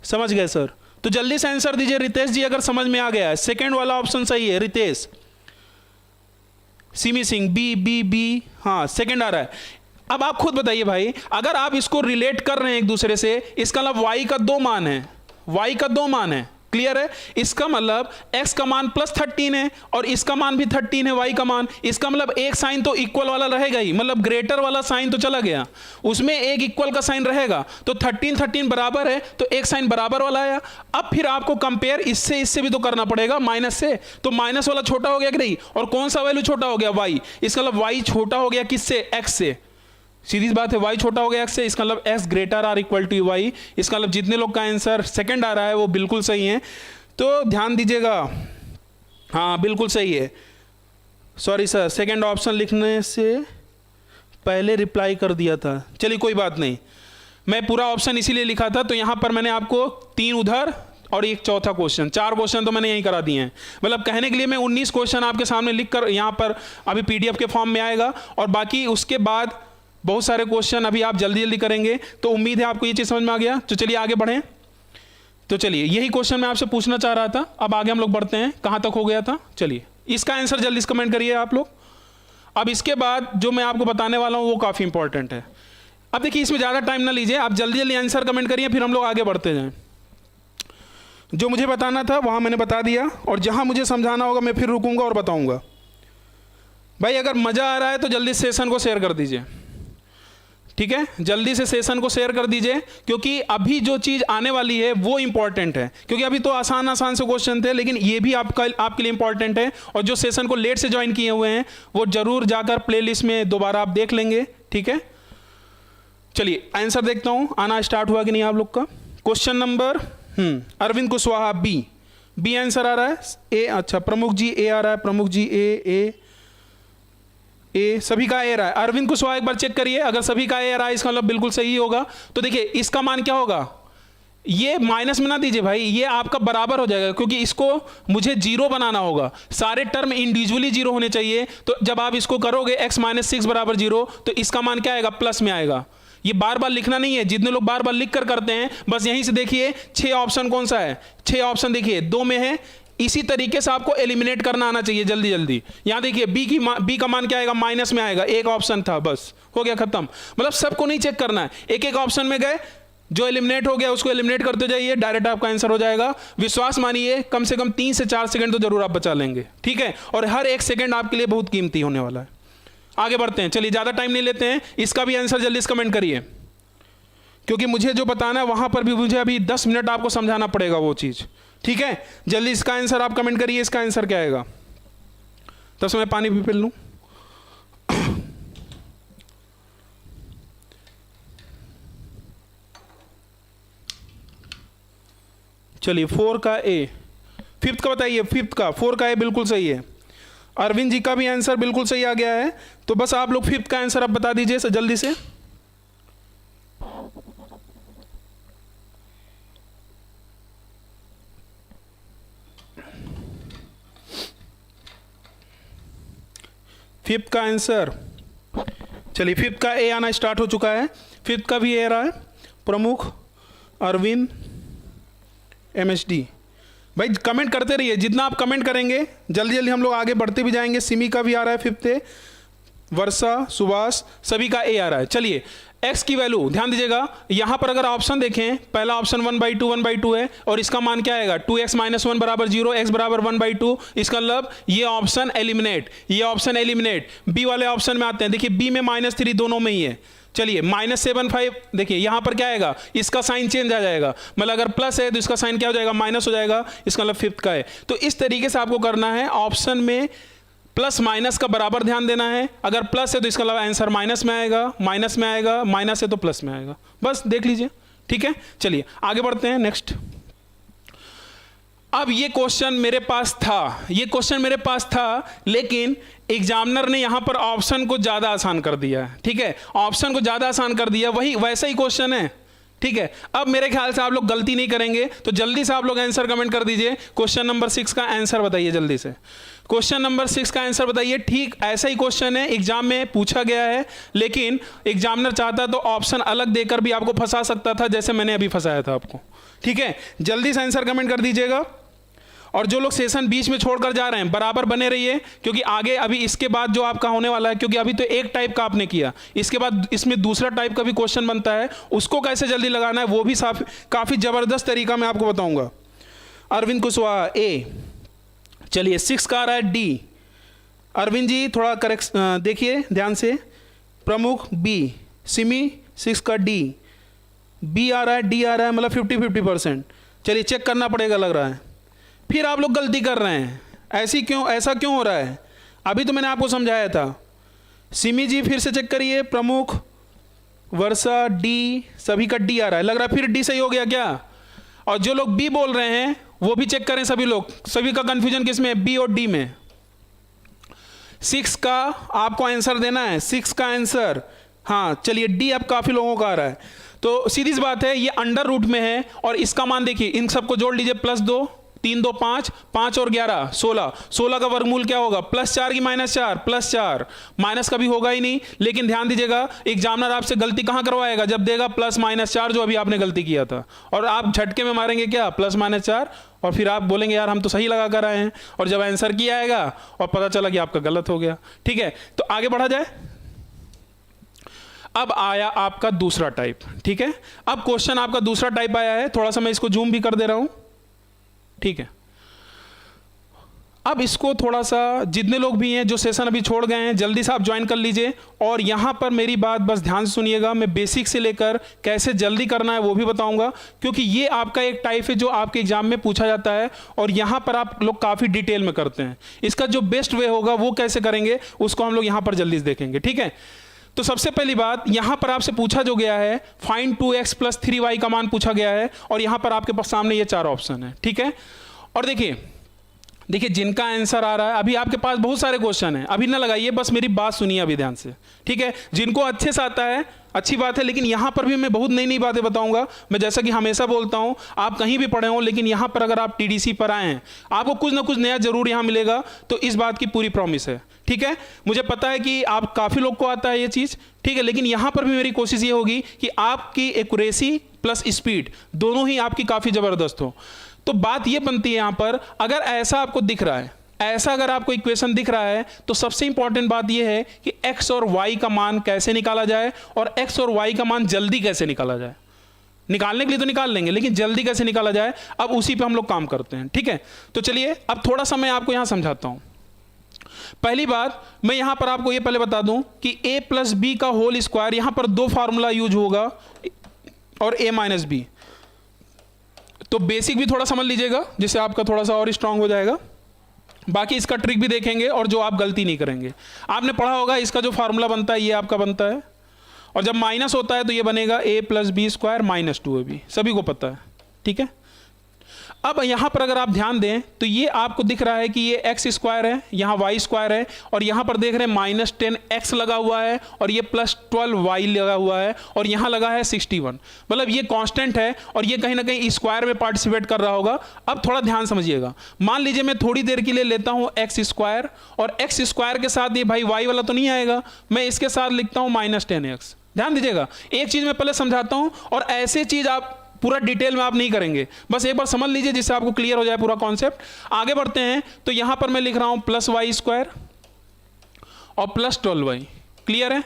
समझ गए सर? तो जल्दी से आंसर दीजिए रितेश जी, अगर समझ में आ गया है। सेकंड वाला ऑप्शन सही है, रितेश। सिमी सिंह, बी, हाँ सेकंड आ रहा है। अब आप खुद बताइए भाई, अगर आप इसको रिलेट कर रहे हैं एक दूसरे से, इसका मतलब y का 2 मान है, y का 2 मान है। क्लियर है? इसका मतलब x का मान +13 है और इसका मान भी 13 है, y का मान। इसका मतलब एक साइन तो इक्वल वाला रहेगा ही, मतलब ग्रेटर वाला साइन तो चला गया, उसमें एक इक्वल का साइन रहेगा। तो 13 बराबर है तो एक साइन बराबर वाला आया। अब फिर आपको कंपेयर इससे भी तो करना पड़ेगा, माइनस से। तो माइनस वाला छोटा हो गया कि नहीं? और कौन सा वैल्यू छोटा हो गया? y। इसका मतलब y छोटा हो गया किससे? x से। सीधी बात है, y छोटा हो गया x से, इसका मतलब x greater or equal to y। इसका मतलब जितने लोग का आंसर सेकंड आ रहा है वो बिल्कुल सही है, तो ध्यान दीजिएगा। हाँ बिल्कुल सही है। सॉरी सर, सेकंड ऑप्शन लिखने से पहले रिप्लाई कर दिया था। चलिए कोई बात नहीं, मैं पूरा ऑप्शन इसीलिए लिखा था। तो यहाँ पर मैंने आपको 3 उधर और एक चौथा क्वेश्चन, 4 क्वेश्चन तो मैंने यहीं करा दिए हैं। मतलब कहने के लिए मैं 19 क्वेश्चन आपके सामने लिख कर यहाँ पर अभी PDF के फॉर्म में आएगा, और बाकी उसके बाद बहुत सारे क्वेश्चन अभी आप जल्दी जल्दी करेंगे। तो उम्मीद है आपको ये चीज़ समझ में आ गया। तो चलिए आगे बढ़ें। तो चलिए यही क्वेश्चन मैं आपसे पूछना चाह रहा था। अब आगे हम लोग बढ़ते हैं, कहाँ तक हो गया था? चलिए इसका आंसर जल्दी से कमेंट करिए आप लोग। अब इसके बाद जो मैं आपको बताने वाला हूँ वो काफ़ी इंपॉर्टेंट है। अब देखिए इसमें ज़्यादा टाइम ना लीजिए, आप जल्दी जल्दी आंसर कमेंट करिए, फिर हम लोग आगे बढ़ते जाएँ। जो मुझे बताना था वहाँ मैंने बता दिया, और जहाँ मुझे समझाना होगा मैं फिर रुकूंगा और बताऊँगा। भाई अगर मज़ा आ रहा है तो जल्दी सेशन को शेयर कर दीजिए, ठीक है? जल्दी से सेशन को शेयर कर दीजिए, क्योंकि अभी जो चीज़ आने वाली है वो इंपॉर्टेंट है। क्योंकि अभी तो आसान से क्वेश्चन थे, लेकिन ये भी आपके लिए इंपॉर्टेंट है। और जो सेशन को लेट से ज्वाइन किए हुए हैं वो जरूर जाकर प्लेलिस्ट में दोबारा आप देख लेंगे, ठीक है? चलिए आंसर देखता हूँ, आना स्टार्ट हुआ कि नहीं आप लोग का। Question number Arvind Kushwaha, B answer आ रहा है। ए, अच्छा प्रमुख जी ए आ रहा है, प्रमुख जी ए सभी का ए रहा है। अरविंद कुशवाहा एक बार चेक करिए, अगर सभी का ए रहा है इसका मतलब बिल्कुल सही होगा। तो देखिए इसका मान क्या होगा, ये माइनस में ना दीजिए भाई, ये आपका बराबर हो जाएगा, क्योंकि इसको मुझे 0 बनाना होगा। सारे टर्म इंडिविजुअली 0 होने चाहिए। तो जब आप इसको करोगे x - 6 बराबर 0, तो इसका मान क्या आएगा? प्लस में आएगा। ये बार बार लिखना नहीं है, जितने लोग बार बार लिख कर करते हैं, बस यहीं से देखिए 6 ऑप्शन कौन सा है। 6 ऑप्शन देखिए, 2 में है इसी तरीके से आपको एलिमिनेट करना आना चाहिए जल्दी जल्दी। यहां देखिए बी का मान क्या आएगा, माइनस में आएगा, एक ऑप्शन था, बस हो गया खत्म। मतलब सबको नहीं चेक करना है, एक एक ऑप्शन में गए, जो एलिमिनेट हो गया उसको एलिमिनेट करते जाइए, डायरेक्ट आपका आंसर हो जाएगा। विश्वास मानिए कम से कम 3 से 4 सेकंड तो जरूर आप बचा लेंगे, ठीक है। और हर एक सेकंड आपके लिए बहुत कीमती होने वाला है। आगे बढ़ते हैं, चलिए ज़्यादा टाइम नहीं लेते हैं, इसका भी आंसर जल्दी से कमेंट करिए, क्योंकि मुझे जो बताना है वहां पर भी मुझे अभी 10 मिनट आपको समझाना पड़ेगा वो चीज़, ठीक है। जल्दी इसका आंसर आप कमेंट करिए, इसका आंसर क्या आएगा। तब से मैं पानी भी पी लूँ। चलिए 4 का ए, फिफ्थ का बताइए, फिफ्थ का 4 का ए बिल्कुल सही है। अरविंद जी का भी आंसर बिल्कुल सही आ गया है। तो बस आप लोग फिफ्थ का आंसर अब बता दीजिए जल्दी से। फिफ्थ का आंसर, चलिए फिफ्थ का ए आना स्टार्ट हो चुका है। फिफ्थ का भी ए रहा है, प्रमुख, अरविंद, MHD। भाई कमेंट करते रहिए, जितना आप कमेंट करेंगे जल्दी जल्दी हम लोग आगे बढ़ते भी जाएंगे। सिमी का भी आ रहा है फिफ्थ ए, वर्षा, सुभाष, सभी का ए आ रहा है। चलिए एक्स की वैल्यू ध्यान दीजिएगा, यहां पर अगर ऑप्शन देखें, पहला ऑप्शन 1/2 है और इसका मान क्या आएगा, 2x - 1 = 0, x = 1/2। इसका मतलब ये ऑप्शन एलिमिनेट, ये ऑप्शन एलिमिनेट। बी वाले ऑप्शन में आते हैं, देखिए बी में -3 दोनों में ही है। चलिए -7/5, देखिए यहां पर क्या आएगा, इसका साइन चेंज आ जाएगा, मतलब अगर प्लस है तो इसका साइन क्या हो जाएगा, माइनस हो जाएगा। इसका मतलब फिफ्थ का है। तो इस तरीके से आपको करना है, ऑप्शन में प्लस माइनस का बराबर ध्यान देना है। अगर प्लस है तो इसका मतलब आंसर माइनस में आएगा, माइनस में आएगा, माइनस है तो प्लस में आएगा, बस देख लीजिए, ठीक है। चलिए आगे बढ़ते हैं, नेक्स्ट। अब ये क्वेश्चन मेरे पास था, ये क्वेश्चन मेरे पास था, लेकिन एग्जामिनर ने यहां पर ऑप्शन को ज्यादा आसान कर दिया है, ठीक है। ऑप्शन को ज्यादा आसान कर दिया, वही वैसा ही क्वेश्चन है, ठीक है। अब मेरे ख्याल से आप लोग गलती नहीं करेंगे, तो जल्दी से आप लोग आंसर कमेंट कर दीजिए। क्वेश्चन नंबर 6 का आंसर बताइए जल्दी से। क्वेश्चन नंबर 6 का आंसर बताइए। ठीक ऐसा ही क्वेश्चन है, एग्जाम में पूछा गया है, लेकिन एग्जामिनर चाहता तो ऑप्शन अलग देकर भी आपको फंसा सकता था, जैसे मैंने अभी फंसाया था आपको, ठीक है। जल्दी से आंसर कमेंट कर दीजिएगा। और जो लोग सेशन बीच में छोड़कर जा रहे हैं बराबर बने रहिए, क्योंकि आगे अभी इसके बाद जो आपका होने वाला है, क्योंकि अभी तो एक टाइप का आपने किया, इसके बाद इसमें दूसरा टाइप का भी क्वेश्चन बनता है, उसको कैसे जल्दी लगाना है वो भी काफ़ी ज़बरदस्त तरीका मैं आपको बताऊंगा। अरविंद कुशवाहा ए, चलिए 6 का आ रहा है डी। अरविंद जी थोड़ा करेक्ट देखिए ध्यान से। प्रमुख बी, सिमी 6 का डी, बी आ रहा है, डी आ रहा है, मतलब 50-50%। चलिए चेक करना पड़ेगा लग रहा है। फिर आप लोग गलती कर रहे हैं, ऐसा क्यों हो रहा है, अभी तो मैंने आपको समझाया था। सिमी जी फिर से चेक करिए, प्रमुख, वर्षा, डी, सभी का डी आ रहा है, लग रहा है फिर डी सही हो गया क्या। और जो लोग बी बोल रहे हैं वो भी चेक करें सभी लोग, सभी का कंफ्यूजन किस में है, बी और डी में। 6 का आपको आंसर देना है, 6 का आंसर, हाँ चलिए डी अब काफ़ी लोगों का आ रहा है। तो सीधी सी बात है, ये अंडर रूट में है और इसका मान देखिए, इन सबको जोड़ लीजिए, +2, 3 2 5, 5 और 11 16, 16 का वर्गमूल क्या होगा, +4 की -4, +4, माइनस का भी होगा ही नहीं। लेकिन ध्यान दीजिएगा, एग्जामिनर आपसे गलती कहां करवाएगा, जब देगा +-4 जो अभी आपने गलती किया था, और आप झटके में मारेंगे क्या, +-4, और फिर आप बोलेंगे यार हम तो सही लगा कर आए हैं, और जब आंसर किया आएगा और पता चला कि आपका गलत हो गया, ठीक है। तो आगे बढ़ा जाए। अब आया आपका दूसरा टाइप, ठीक है। अब क्वेश्चन आपका दूसरा टाइप आया है, थोड़ा सा मैं इसको जूम भी कर दे रहा हूं, ठीक है। अब इसको थोड़ा सा, जितने लोग भी हैं जो सेशन अभी छोड़ गए हैं, जल्दी से आप ज्वाइन कर लीजिए। और यहाँ पर मेरी बात बस ध्यान से सुनिएगा, मैं बेसिक से लेकर कैसे जल्दी करना है वो भी बताऊंगा, क्योंकि ये आपका एक टाइप है जो आपके एग्जाम में पूछा जाता है और यहाँ पर आप लोग काफ़ी डिटेल में करते हैं। इसका जो बेस्ट वे होगा वो कैसे करेंगे उसको हम लोग यहाँ पर जल्दी से देखेंगे, ठीक है। तो सबसे पहली बात, यहां पर आपसे पूछा जो गया है, फाइंड 2x + 3y का मान पूछा गया है, और यहां पर आपके पास सामने ये 4 ऑप्शन है, ठीक है। और देखिए जिनका आंसर आ रहा है, अभी आपके पास बहुत सारे क्वेश्चन हैं, अभी ना लगाइए, बस मेरी बात सुनिए अभी ध्यान से, ठीक है। जिनको अच्छे से आता है अच्छी बात है, लेकिन यहाँ पर भी मैं बहुत नई नई बातें बताऊंगा। मैं जैसा कि हमेशा बोलता हूँ, आप कहीं भी पढ़े हो, लेकिन यहाँ पर अगर आप TDC पर आए हैं, आपको कुछ ना कुछ नया जरूर यहाँ मिलेगा, तो इस बात की पूरी प्रॉमिस है, ठीक है। मुझे पता है कि आप काफ़ी लोग को आता है ये चीज़, ठीक है, लेकिन यहाँ पर भी मेरी कोशिश ये होगी कि आपकी एक्यूरेसी प्लस स्पीड दोनों ही आपकी काफ़ी ज़बरदस्त हो। तो बात ये बनती है यहां पर, अगर ऐसा आपको दिख रहा है, ऐसा अगर आपको इक्वेशन दिख रहा है, तो सबसे इंपॉर्टेंट बात यह है कि x और y का मान कैसे निकाला जाए और x और y का मान जल्दी कैसे निकाला जाए। निकालने के लिए तो निकाल लेंगे, लेकिन जल्दी कैसे निकाला जाए, अब उसी पे हम लोग काम करते हैं। ठीक है, तो चलिए अब थोड़ा सा मैं आपको यहां समझाता हूं। पहली बात मैं यहां पर आपको ये पहले बता दूं कि a प्लस बी का होल स्क्वायर, यहां पर दो फार्मूला यूज होगा और a माइनस बी। तो बेसिक भी थोड़ा समझ लीजिएगा जिससे आपका थोड़ा सा और स्ट्रांग हो जाएगा। बाकी इसका ट्रिक भी देखेंगे और जो आप गलती नहीं करेंगे। आपने पढ़ा होगा इसका जो फार्मूला बनता है ये आपका बनता है, और जब माइनस होता है तो ये बनेगा a plus B square minus 2ab, सभी को पता है। ठीक है, अब यहां पर अगर आप ध्यान दें तो ये आपको दिख रहा है कि ये एक्स स्क्वायर है, यहां वाई स्क्वायर है, और यहां पर देख रहे हैं -10x लगा हुआ है, और ये +12y लगा हुआ है, और यहां लगा है 61। मतलब ये कांस्टेंट है और ये कहीं ना कहीं स्क्वायर में पार्टिसिपेट कर रहा होगा। अब थोड़ा ध्यान समझिएगा, मान लीजिए मैं थोड़ी देर के लिए लेता हूं एक्स स्क्वायर, और एक्स स्क्वायर के साथ ये भाई वाई वाला तो नहीं आएगा, मैं इसके साथ लिखता हूं -10x। ध्यान दीजिएगा, एक चीज मैं पहले समझाता हूं, और ऐसे चीज आप पूरा डिटेल में आप नहीं करेंगे, बस एक बार समझ लीजिए जिससे आपको क्लियर हो जाए पूरा कॉन्सेप्ट। आगे बढ़ते हैं, तो यहां पर मैं लिख रहा हूं +y स्क्वायर और +12y। क्लियर है?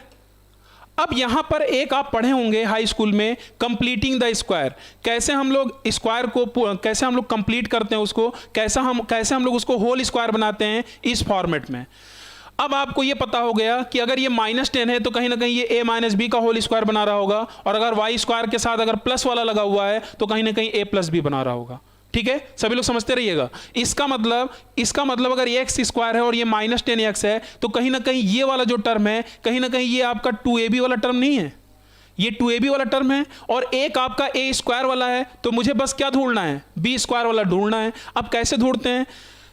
अब यहां पर एक आप पढ़े होंगे हाई स्कूल में, कंप्लीटिंग द स्क्वायर। कैसे हम लोग स्क्वायर को कैसे हम लोग कंप्लीट करते हैं, उसको कैसे हम लोग उसको होल स्क्वायर बनाते हैं, इस फॉर्मेट में। अब आपको ये पता हो गया कि अगर ये -10 है तो कहीं ना कहीं ये a माइनस बी का होल स्क्वायर बना रहा होगा, और अगर y स्क्वायर के साथ अगर प्लस वाला लगा हुआ है तो कहीं ना कहीं a प्लस बी बना रहा होगा। ठीक है, सभी लोग समझते रहिएगा। इसका मतलब अगर ये x स्क्वायर है और ये -10x है तो कहीं ना कहीं ये वाला जो टर्म है, कहीं ना कहीं ये आपका 2ab वाला टर्म नहीं है, ये 2ab वाला टर्म है, और एक आपका a स्क्वायर वाला है। तो मुझे बस क्या ढूंढना है, b स्क्वायर वाला ढूंढना है। अब कैसे ढूंढते हैं,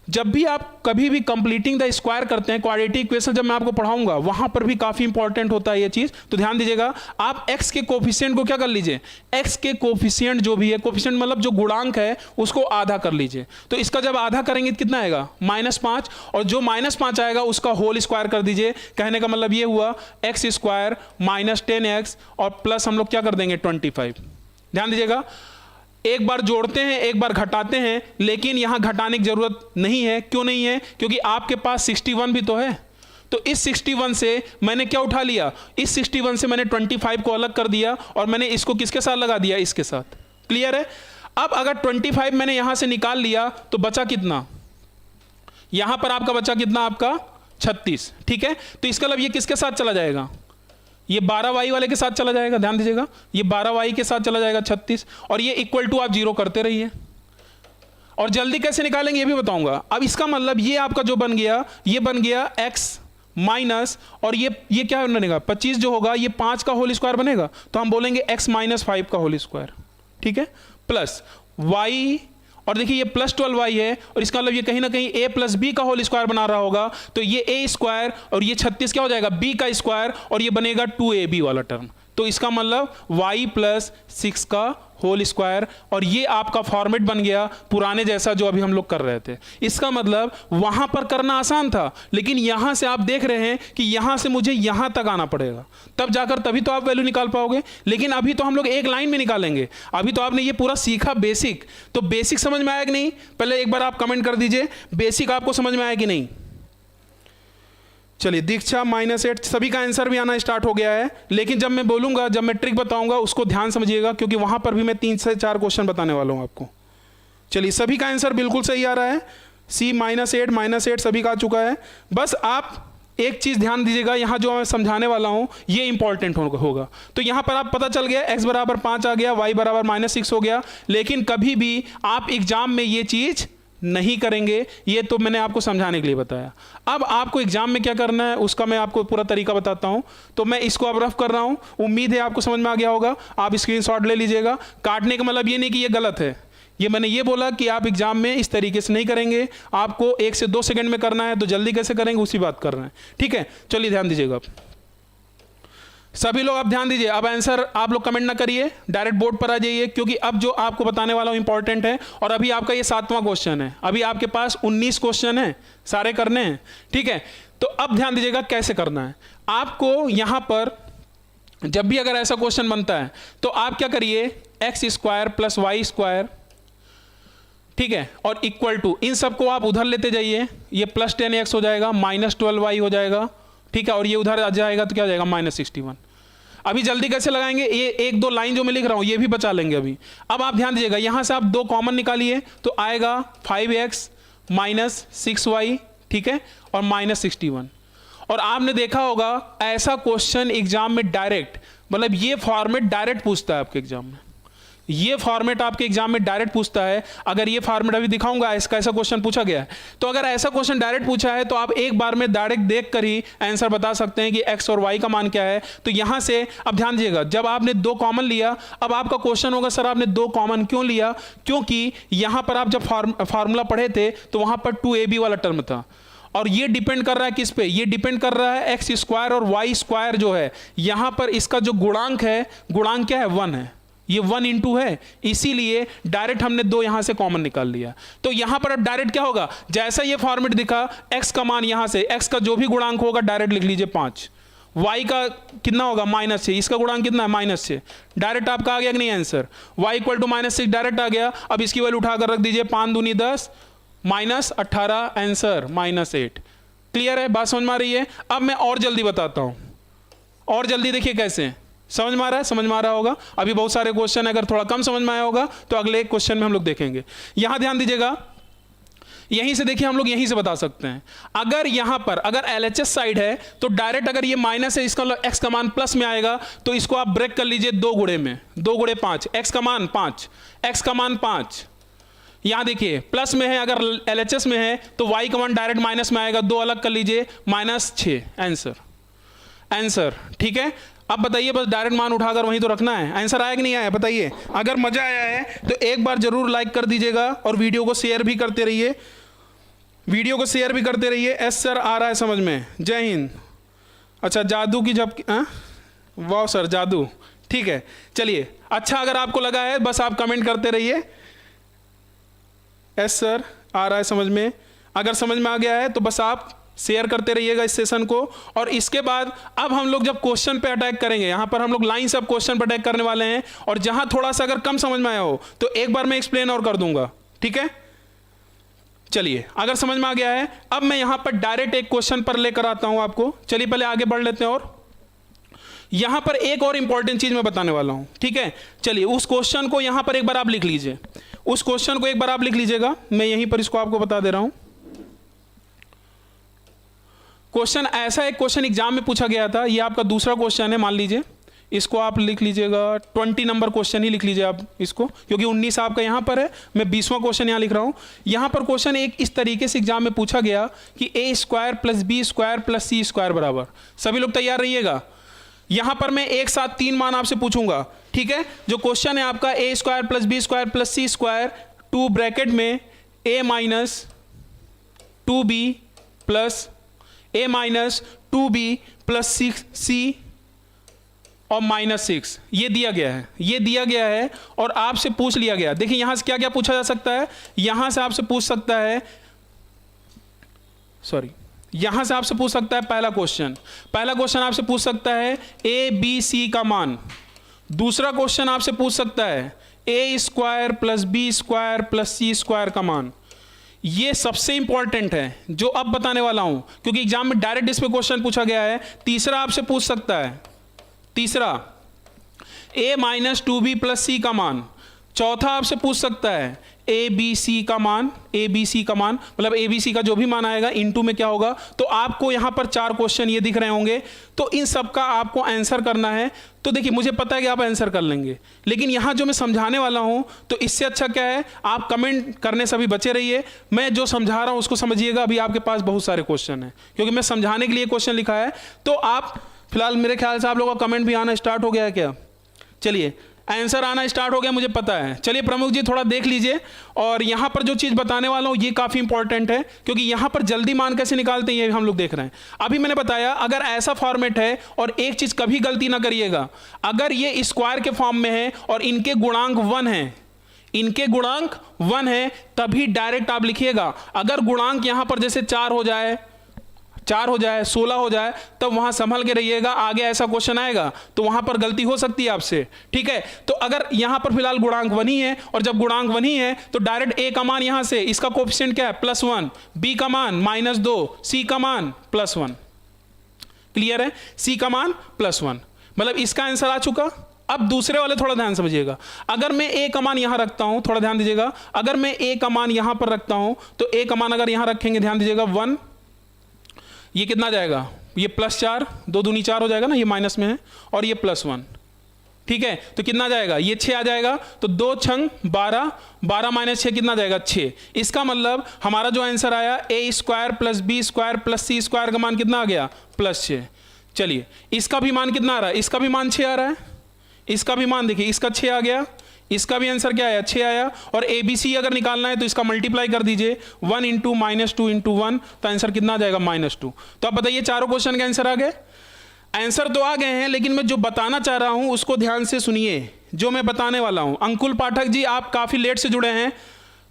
जब भी आप कभी भी कंप्लीटिंग द स्क्वायर करते हैं, क्वाड्रेटिक इक्वेशन जब मैं आपको पढ़ाऊंगा वहां पर भी काफी इंपॉर्टेंट होता है ये चीज, तो ध्यान दीजिएगा। आप x के कोफिशिएंट को क्या कर लीजिए, x के कोफिशिएंट जो भी है, कोफिशिएंट मतलब जो गुणांक है, उसको आधा कर लीजिए। तो इसका जब आधा करेंगे तो कितना आएगा, -5, और जो -5 आएगा उसका होल स्क्वायर कर दीजिए। कहने का मतलब ये हुआ x स्क्वायर -10x और प्लस हम लोग क्या कर देंगे 25। ध्यान दीजिएगा, एक बार जोड़ते हैं एक बार घटाते हैं, लेकिन यहां घटाने की जरूरत नहीं है। क्यों नहीं है, क्योंकि आपके पास 61 भी तो है। तो इस 61 से मैंने क्या उठा लिया, इस 61 से मैंने 25 को अलग कर दिया, और मैंने इसको किसके साथ लगा दिया, इसके साथ। क्लियर है? अब अगर 25 मैंने यहां से निकाल लिया तो बचा कितना, यहां पर आपका बचा कितना, आपका 36। ठीक है, तो इसका मतलब ये किसके साथ चला जाएगा, ये 12y वाले के साथ चला जाएगा। ध्यान दीजिएगा, ये 12y के साथ चला जाएगा 36, और ये इक्वल टू आप 0 करते रहिए। और जल्दी कैसे निकालेंगे ये भी बताऊंगा। अब इसका मतलब ये आपका जो बन गया, ये बन गया x माइनस, और ये क्या बनेगा 25 जो होगा, ये 5 का होल स्क्वायर बनेगा, तो हम बोलेंगे x माइनस 5 का होल स्क्वायर। ठीक है, प्लस y, और देखिए ये +12y है, और इसका मतलब ये कहीं ना कहीं a प्लस बी का होल स्क्वायर बना रहा होगा। तो ये a स्क्वायर और ये 36 क्या हो जाएगा, b का स्क्वायर, और ये बनेगा 2ab वाला टर्म। तो इसका मतलब y प्लस 6 का होल स्क्वायर, और ये आपका फॉर्मेट बन गया पुराने जैसा जो अभी हम लोग कर रहे थे। इसका मतलब वहां पर करना आसान था, लेकिन यहां से आप देख रहे हैं कि यहां से मुझे यहां तक आना पड़ेगा, तब जाकर तभी तो आप वैल्यू निकाल पाओगे। लेकिन अभी तो हम लोग एक लाइन में निकालेंगे। अभी तो आपने ये पूरा सीखा बेसिक, तो बेसिक समझ में आया कि नहीं, पहले एक बार आप कमेंट कर दीजिए बेसिक आपको समझ में आया कि नहीं। चलिए, दीक्षा -8, सभी का आंसर भी आना स्टार्ट हो गया है। लेकिन जब मैं बोलूंगा, जब मैं ट्रिक बताऊंगा, उसको ध्यान समझिएगा, क्योंकि वहां पर भी मैं 3 से 4 क्वेश्चन बताने वाला हूं आपको। चलिए, सभी का आंसर बिल्कुल सही आ रहा है, C -8 सभी का आ चुका है। बस आप एक चीज ध्यान दीजिएगा, यहां जो मैं समझाने वाला हूं ये इंपॉर्टेंट होगा। तो यहां पर आप पता चल गया x बराबर 5 आ गया, y बराबर -6 हो गया। लेकिन कभी भी आप एग्जाम में ये चीज नहीं करेंगे, ये तो मैंने आपको समझाने के लिए बताया। अब आपको एग्जाम में क्या करना है उसका मैं आपको पूरा तरीका बताता हूं। तो मैं इसको अब रफ कर रहा हूं, उम्मीद है आपको समझ में आ गया होगा। आप स्क्रीनशॉट ले लीजिएगा। काटने का मतलब ये नहीं कि ये गलत है, ये मैंने ये बोला कि आप एग्जाम में इस तरीके से नहीं करेंगे, आपको 1 से 2 सेकंड में करना है। तो जल्दी कैसे करेंगे उसी बात कर रहे हैं। ठीक है, चलिए ध्यान दीजिएगा सभी लोग, आप ध्यान दीजिए। अब आंसर आप लोग कमेंट ना करिए, डायरेक्ट बोर्ड पर आ जाइए, क्योंकि अब जो आपको बताने वाला हूं इंपॉर्टेंट है। और अभी आपका ये 7वां क्वेश्चन है, अभी आपके पास 19 क्वेश्चन है, सारे करने हैं। ठीक है, तो अब ध्यान दीजिएगा कैसे करना है। आपको यहां पर जब भी अगर ऐसा क्वेश्चन बनता है तो आप क्या करिए, x square plus Y square ठीक है, और इक्वल टू, इन सबको आप उधर लेते जाइए, ये प्लस 10x हो जाएगा, माइनस 12y हो जाएगा, ठीक है, और ये उधर आ जाएगा तो क्या हो जाएगा -61। अभी जल्दी कैसे लगाएंगे, ये एक दो लाइन जो मैं लिख रहा हूं ये भी बचा लेंगे अभी। अब आप ध्यान दीजिएगा, यहां से आप 2 कॉमन निकालिए तो आएगा 5x माइनस 6y, ठीक है, और -61। और आपने देखा होगा ऐसा क्वेश्चन एग्जाम में डायरेक्ट, मतलब ये फॉर्मेट डायरेक्ट पूछता है आपके एग्जाम में, ये फॉर्मेट आपके एग्जाम में डायरेक्ट पूछता है। अगर ये फॉर्मेट अभी दिखाऊंगा, इसका ऐसा क्वेश्चन पूछा गया है, तो अगर ऐसा क्वेश्चन डायरेक्ट पूछा है तो आप एक बार में डायरेक्ट देख कर ही आंसर बता सकते हैं कि x और y का मान क्या है। तो यहां से अब ध्यान दीजिएगा, जब आपने 2 कॉमन लिया, अब आपका क्वेश्चन होगा सर आपने 2 कॉमन क्यों लिया, क्योंकि यहां पर आप जब फार्मूला पढ़े थे तो वहां पर 2ab वाला टर्म था, और ये डिपेंड कर रहा है किस पे, ये डिपेंड कर रहा है x स्क्वायर और y स्क्वायर जो है, यहां पर इसका जो गुणांक है, गुणांक क्या है 1 है, ये 1 इंटू है, इसीलिए डायरेक्ट हमने 2 यहां से कॉमन निकाल लिया। तो यहां पर अब डायरेक्ट क्या होगा, जैसा ये फॉर्मेट दिखा, x का मान यहां से, x का जो भी गुणांक होगा डायरेक्ट लिख लीजिए 5, y का कितना होगा -6, इसका गुणांक कितना है -6, डायरेक्ट आपका आ गया कि नहीं answer, y equal to -6 direct आ गया। अब इसकी वैल्यू उठाकर रख दीजिए, 5 दूनी 10, -18 आंसर -8। क्लियर है, बात समझ में आ रही है। अब मैं और जल्दी बताता हूं, और जल्दी देखिए कैसे, समझ में आ रहा है, समझ में आ रहा होगा। अभी बहुत सारे क्वेश्चन, अगर थोड़ा कम समझ में आया होगा तो अगले क्वेश्चन में हम लोग देखेंगे। यहां ध्यान दीजिएगा, यहीं से देखिए, हम लोग यहीं से बता सकते हैं। अगर यहां पर अगर LHS साइड है तो डायरेक्ट, अगर ये माइनस है, इसका x का मान प्लस में आएगा, तो इसको आप ब्रेक कर लीजिए 2 गुणे में, 2 गुणे 5, x का मान 5, x का मान 5। यहां देखिए प्लस में है, अगर LHS में है तो y का मान डायरेक्ट माइनस में आएगा, 2 अलग कर लीजिए, -6 आंसर, ठीक है। अब बताइए, बस डायरेक्ट मान उठाकर वहीं तो रखना है, आंसर आया कि नहीं आया बताइए। अगर मजा आया है तो एक बार जरूर लाइक कर दीजिएगा और वीडियो को शेयर भी करते रहिए, वीडियो को शेयर भी करते रहिए। एस सर आ रहा है समझ में, जय हिंद। अच्छा जादू की झपकी, वाह सर जादू, ठीक है चलिए। अच्छा अगर आपको लगा है बस आप कमेंट करते रहिए, एस सर आ रहा है समझ में। अगर समझ में आ गया है तो बस आप शेयर करते रहिएगा इस सेशन को। और इसके बाद अब हम लोग जब क्वेश्चन पे अटैक करेंगे, यहां पर हम लोग लाइन से अब क्वेश्चन पे अटैक करने वाले हैं, और जहां थोड़ा सा अगर कम समझ में आया हो तो एक बार मैं एक्सप्लेन और कर दूंगा, ठीक है। चलिए अगर समझ में आ गया है, अब मैं यहां पर डायरेक्ट एक क्वेश्चन पर लेकर आता हूं आपको। चलिए पहले आगे बढ़ लेते हैं, और यहां पर एक और इंपॉर्टेंट चीज मैं बताने वाला हूं, ठीक है। चलिए उस क्वेश्चन को यहां पर एक बार आप लिख लीजिए, उस क्वेश्चन को एक बार आप लिख लीजिएगा, मैं यहीं पर इसको आपको बता दे रहा हूं। क्वेश्चन ऐसा एक क्वेश्चन एग्जाम में पूछा गया था, ये आपका दूसरा क्वेश्चन है, मान लीजिए इसको आप लिख लीजिएगा 20 नंबर क्वेश्चन ही लिख लीजिए आप इसको, क्योंकि 19 आपका यहाँ पर है, मैं 20वां क्वेश्चन यहाँ लिख रहा हूँ। यहाँ पर क्वेश्चन एक इस तरीके से एग्जाम में पूछा गया कि a square plus B square plus C square बराबर, सभी लोग तैयार रहिएगा। यहाँ पर मैं एक साथ 3 मान आपसे पूछूंगा, ठीक है। जो क्वेश्चन है आपका a square plus B square plus C square 2 bracket में a minus 2b plus a minus 2b plus 6c और -6, ये दिया गया है, ये दिया गया है और आपसे पूछ लिया गया। देखिए यहां से क्या क्या पूछा जा सकता है, यहां से आपसे पूछ सकता है, सॉरी यहां से आपसे पूछ सकता है पहला क्वेश्चन आपसे पूछ सकता है a b c का मान। दूसरा क्वेश्चन आपसे पूछ सकता है a square plus B square plus C square का मान। ये सबसे इंपॉर्टेंट है जो अब बताने वाला हूं, क्योंकि एग्जाम में डायरेक्ट इस पे क्वेश्चन पूछा गया है। तीसरा आपसे पूछ सकता है, तीसरा a माइनस 2b प्लस सी का मान। चौथा आपसे पूछ सकता है ए बी सी का मान, ए बी सी का मान मतलब ए बी सी का जो भी मान आएगा इनटू में क्या होगा। तो आपको यहां पर 4 क्वेश्चन ये दिख रहे होंगे, तो इन सब का आपको आंसर करना है। तो देखिए मुझे पता है कि आप आंसर कर लेंगे, लेकिन यहां जो मैं समझाने वाला हूं तो इससे अच्छा क्या है, आप कमेंट करने से भी बचे रहिए। मैं जो समझा रहा हूं उसको समझिएगा। अभी आपके पास बहुत सारे क्वेश्चन हैं, क्योंकि मैं समझाने के लिए क्वेश्चन लिखा है। तो आप फिलहाल मेरे ख्याल से आप लोगों का कमेंट भी आना स्टार्ट हो गया है क्या? चलिए आंसर आना स्टार्ट हो गया, मुझे पता है। चलिए प्रमुख जी थोड़ा देख लीजिए, और यहाँ पर जो चीज़ बताने वाला हूँ ये काफ़ी इंपॉर्टेंट है, क्योंकि यहाँ पर जल्दी मान कैसे निकालते हैं ये हम लोग देख रहे हैं। अभी मैंने बताया अगर ऐसा फॉर्मेट है, और एक चीज़ कभी गलती ना करिएगा, अगर ये स्क्वायर के फॉर्म में है और इनके गुणांक 1 है, इनके गुणांक 1 है, तभी डायरेक्ट आप लिखिएगा। अगर गुणांक यहाँ पर जैसे 4 हो जाए, 4 हो जाए, 16 हो जाए, तब वहां संभल के रहिएगा, आगे ऐसा क्वेश्चन आएगा तो वहां पर गलती हो सकती है आपसे। ठीक है, तो अगर यहां पर फिलहाल गुणांक 1 ही है, और जब गुणांक 1 ही है तो डायरेक्ट ए का मान यहां से, इसका कोएफिशिएंट क्या है +1, बी का मान -2, सी का मान +1। क्लियर है, सी का मान +1, मतलब इसका आंसर आ चुका। अब दूसरे वाले थोड़ा ध्यान समझिएगा, अगर मैं ए का मान यहां रखता हूं, थोड़ा ध्यान दीजिएगा, अगर मैं ए का मान यहां पर रखता हूं तो ए का मान अगर यहां रखेंगे, ध्यान दीजिएगा 1, ये कितना जाएगा, ये +4, 2 दूनी 4 हो जाएगा ना, ये माइनस में है, और ये +1। ठीक है, तो कितना जाएगा, ये 6 आ जाएगा, तो 2 छंग 12, 12 - 6 कितना जाएगा 6। इसका मतलब हमारा जो आंसर आया a² + b² + c² का मान कितना आ गया +6। चलिए इसका भी मान कितना आ रहा है, इसका भी मान 6 आ रहा है, इसका भी मान देखिए, इसका 6 आ गया, इसका भी आंसर क्या आया 6 आया, और ए बी सी अगर निकालना है तो इसका मल्टीप्लाई कर दीजिए, 1 × -2 × 1, तो आंसर कितना आ जाएगा -2। तो अब बताइए चारों क्वेश्चन के आंसर आ गए, आंसर तो आ गए हैं, लेकिन मैं जो बताना चाह रहा हूं उसको ध्यान से सुनिए, जो मैं बताने वाला हूं। अंकुल पाठक जी, आप काफ़ी लेट से जुड़े हैं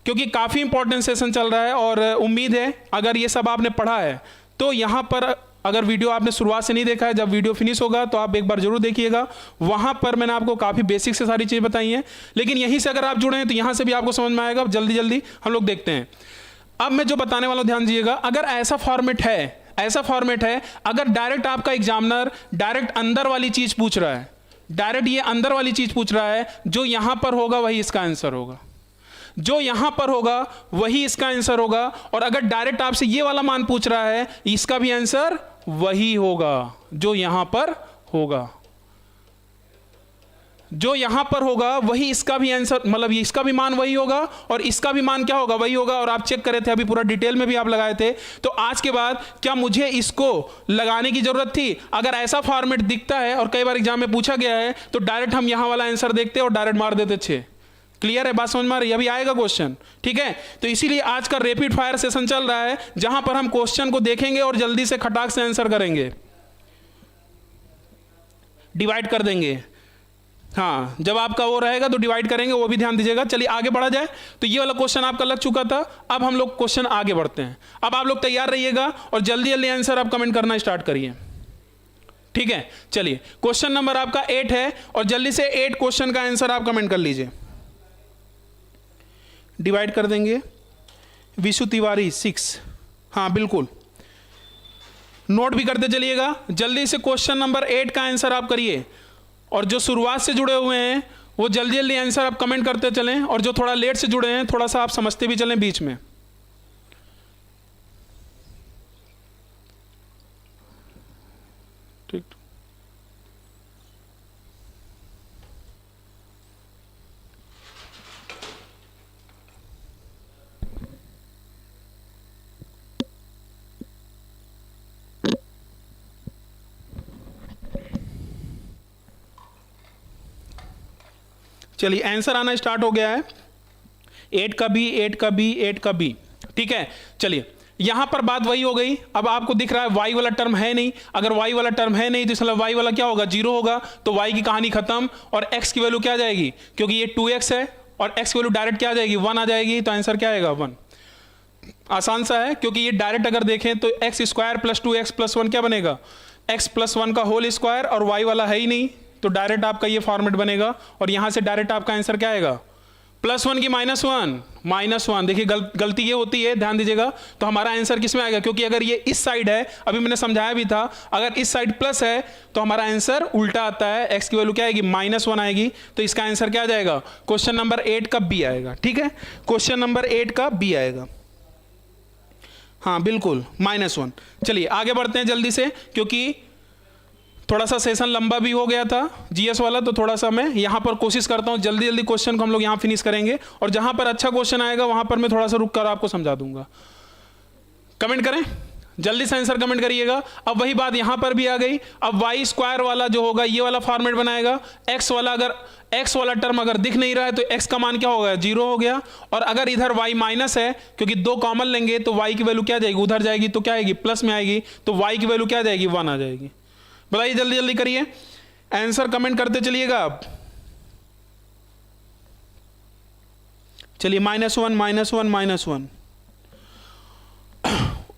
क्योंकि काफ़ी इंपॉर्टेंट सेशन चल रहा है, और उम्मीद है अगर ये सब आपने पढ़ा है तो यहाँ पर अगर वीडियो आपने शुरुआत से नहीं देखा है, जब वीडियो फिनिश होगा तो आप एक बार जरूर देखिएगा, वहाँ पर मैंने आपको काफ़ी बेसिक से सारी चीज़ें बताई हैं। लेकिन यहीं से अगर आप जुड़े हैं तो यहाँ से भी आपको समझ में आएगा। जल्दी जल्दी हम लोग देखते हैं। अब मैं जो बताने वाला हूँ ध्यान दीजिएगा, अगर ऐसा फॉर्मेट है, अगर डायरेक्ट आपका एग्जामिनर डायरेक्ट अंदर वाली चीज़ पूछ रहा है, डायरेक्ट ये अंदर वाली चीज़ पूछ रहा है, जो यहाँ पर होगा वही इसका आंसर होगा, जो यहां पर होगा वही इसका आंसर होगा। और अगर डायरेक्ट आपसे ये वाला मान पूछ रहा है, इसका भी आंसर वही होगा जो यहां पर होगा, जो यहां पर होगा वही इसका भी आंसर, मतलब इसका भी मान वही होगा और इसका भी मान क्या होगा वही होगा। और आप चेक करे थे अभी, पूरा डिटेल में भी आप लगाए थे। तो आज के बाद क्या मुझे इसको लगाने की जरूरत थी? अगर ऐसा फॉर्मेट दिखता है और कई बार एग्जाम में पूछा गया है तो डायरेक्ट हम यहां वाला आंसर देखते और डायरेक्ट मार देते 6। क्लियर है, बात समझ में आ रही है? अभी आएगा क्वेश्चन, ठीक है। तो इसीलिए आज का रैपिड फायर सेशन चल रहा है, जहां पर हम क्वेश्चन को देखेंगे और जल्दी से खटाक से आंसर करेंगे, डिवाइड कर देंगे। हाँ, जब आपका वो रहेगा तो डिवाइड करेंगे, वो भी ध्यान दीजिएगा। चलिए आगे बढ़ा जाए। तो ये वाला क्वेश्चन आपका लग चुका था, अब हम लोग क्वेश्चन आगे बढ़ते हैं। अब आप लोग तैयार रहिएगा और जल्दी जल्दी आंसर आप कमेंट करना स्टार्ट करिए, ठीक है। चलिए क्वेश्चन नंबर आपका 8 है और जल्दी से 8 क्वेश्चन का आंसर आप कमेंट कर लीजिए। डिवाइड कर देंगे। विशु तिवारी 6, हाँ बिल्कुल, नोट भी करते चलिएगा। जल्दी से क्वेश्चन नंबर 8 का आंसर आप करिए, और जो शुरुआत से जुड़े हुए हैं वो जल्दी जल्दी आंसर आप कमेंट करते चलें, और जो थोड़ा लेट से जुड़े हैं थोड़ा सा आप समझते भी चलें बीच में। ठीक, चलिए आंसर आना स्टार्ट हो गया है। 8 का बी, 8 का बी, 8 का बी, ठीक है। चलिए यहां पर बात वही हो गई। अब आपको दिख रहा है y वाला टर्म है नहीं, अगर y वाला टर्म है नहीं तो इसलिए y वाला क्या होगा 0 होगा, तो y की कहानी खत्म। और x की वैल्यू क्या आ जाएगी, क्योंकि ये 2x है और x की वैल्यू डायरेक्ट क्या आ जाएगी 1 आ जाएगी, तो आंसर क्या आएगा 1। आसान सा है, क्योंकि ये डायरेक्ट अगर देखें तो x² + 2x + 1 क्या बनेगा, x + 1 का होल स्क्वायर, और y वाला है ही नहीं तो डायरेक्ट आपका ये फॉर्मेट बनेगा। और यहां से डायरेक्ट आपका आंसर क्या आएगा, +1 की -1। देखिए गलती ये होती है, ध्यान दीजिएगा। तो हमारा आंसर किस में आएगा, क्योंकि अगर ये इस साइड है, अभी मैंने समझाया भी था, अगर इस साइड प्लस है तो हमारा आंसर उल्टा आता है, x की वैल्यू क्या आएगी -1 आएगी। तो इसका आंसर क्या आ जाएगा, क्वेश्चन नंबर 8 का बी आएगा, ठीक है। क्वेश्चन नंबर 8 का बी आएगा, हाँ बिल्कुल -1। चलिए आगे बढ़ते हैं जल्दी से, क्योंकि थोड़ा सा सेशन लंबा भी हो गया था जीएस वाला, तो थोड़ा सा मैं यहाँ पर कोशिश करता हूँ जल्दी जल्दी क्वेश्चन को हम लोग यहाँ फिनिश करेंगे, और जहाँ पर अच्छा क्वेश्चन आएगा वहाँ पर मैं थोड़ा सा रुक कर आपको समझा दूंगा। कमेंट करें, जल्दी से आंसर कमेंट करिएगा। अब वही बात यहाँ पर भी आ गई। अब y² वाला जो होगा ये वाला फॉर्मेट बनाएगा, x वाला अगर x वाला टर्म अगर दिख नहीं रहा है तो x का मान क्या हो गया 0 हो गया। और अगर इधर y माइनस है, क्योंकि 2 कॉमन लेंगे तो y की वैल्यू क्या जाएगी, उधर जाएगी तो क्या आएगी प्लस में आएगी, तो y की वैल्यू क्या जाएगी 1 आ जाएगी। बताइए जल्दी जल्दी करिए, आंसर कमेंट करते चलिएगा आप। चलिए -1 -1 -1,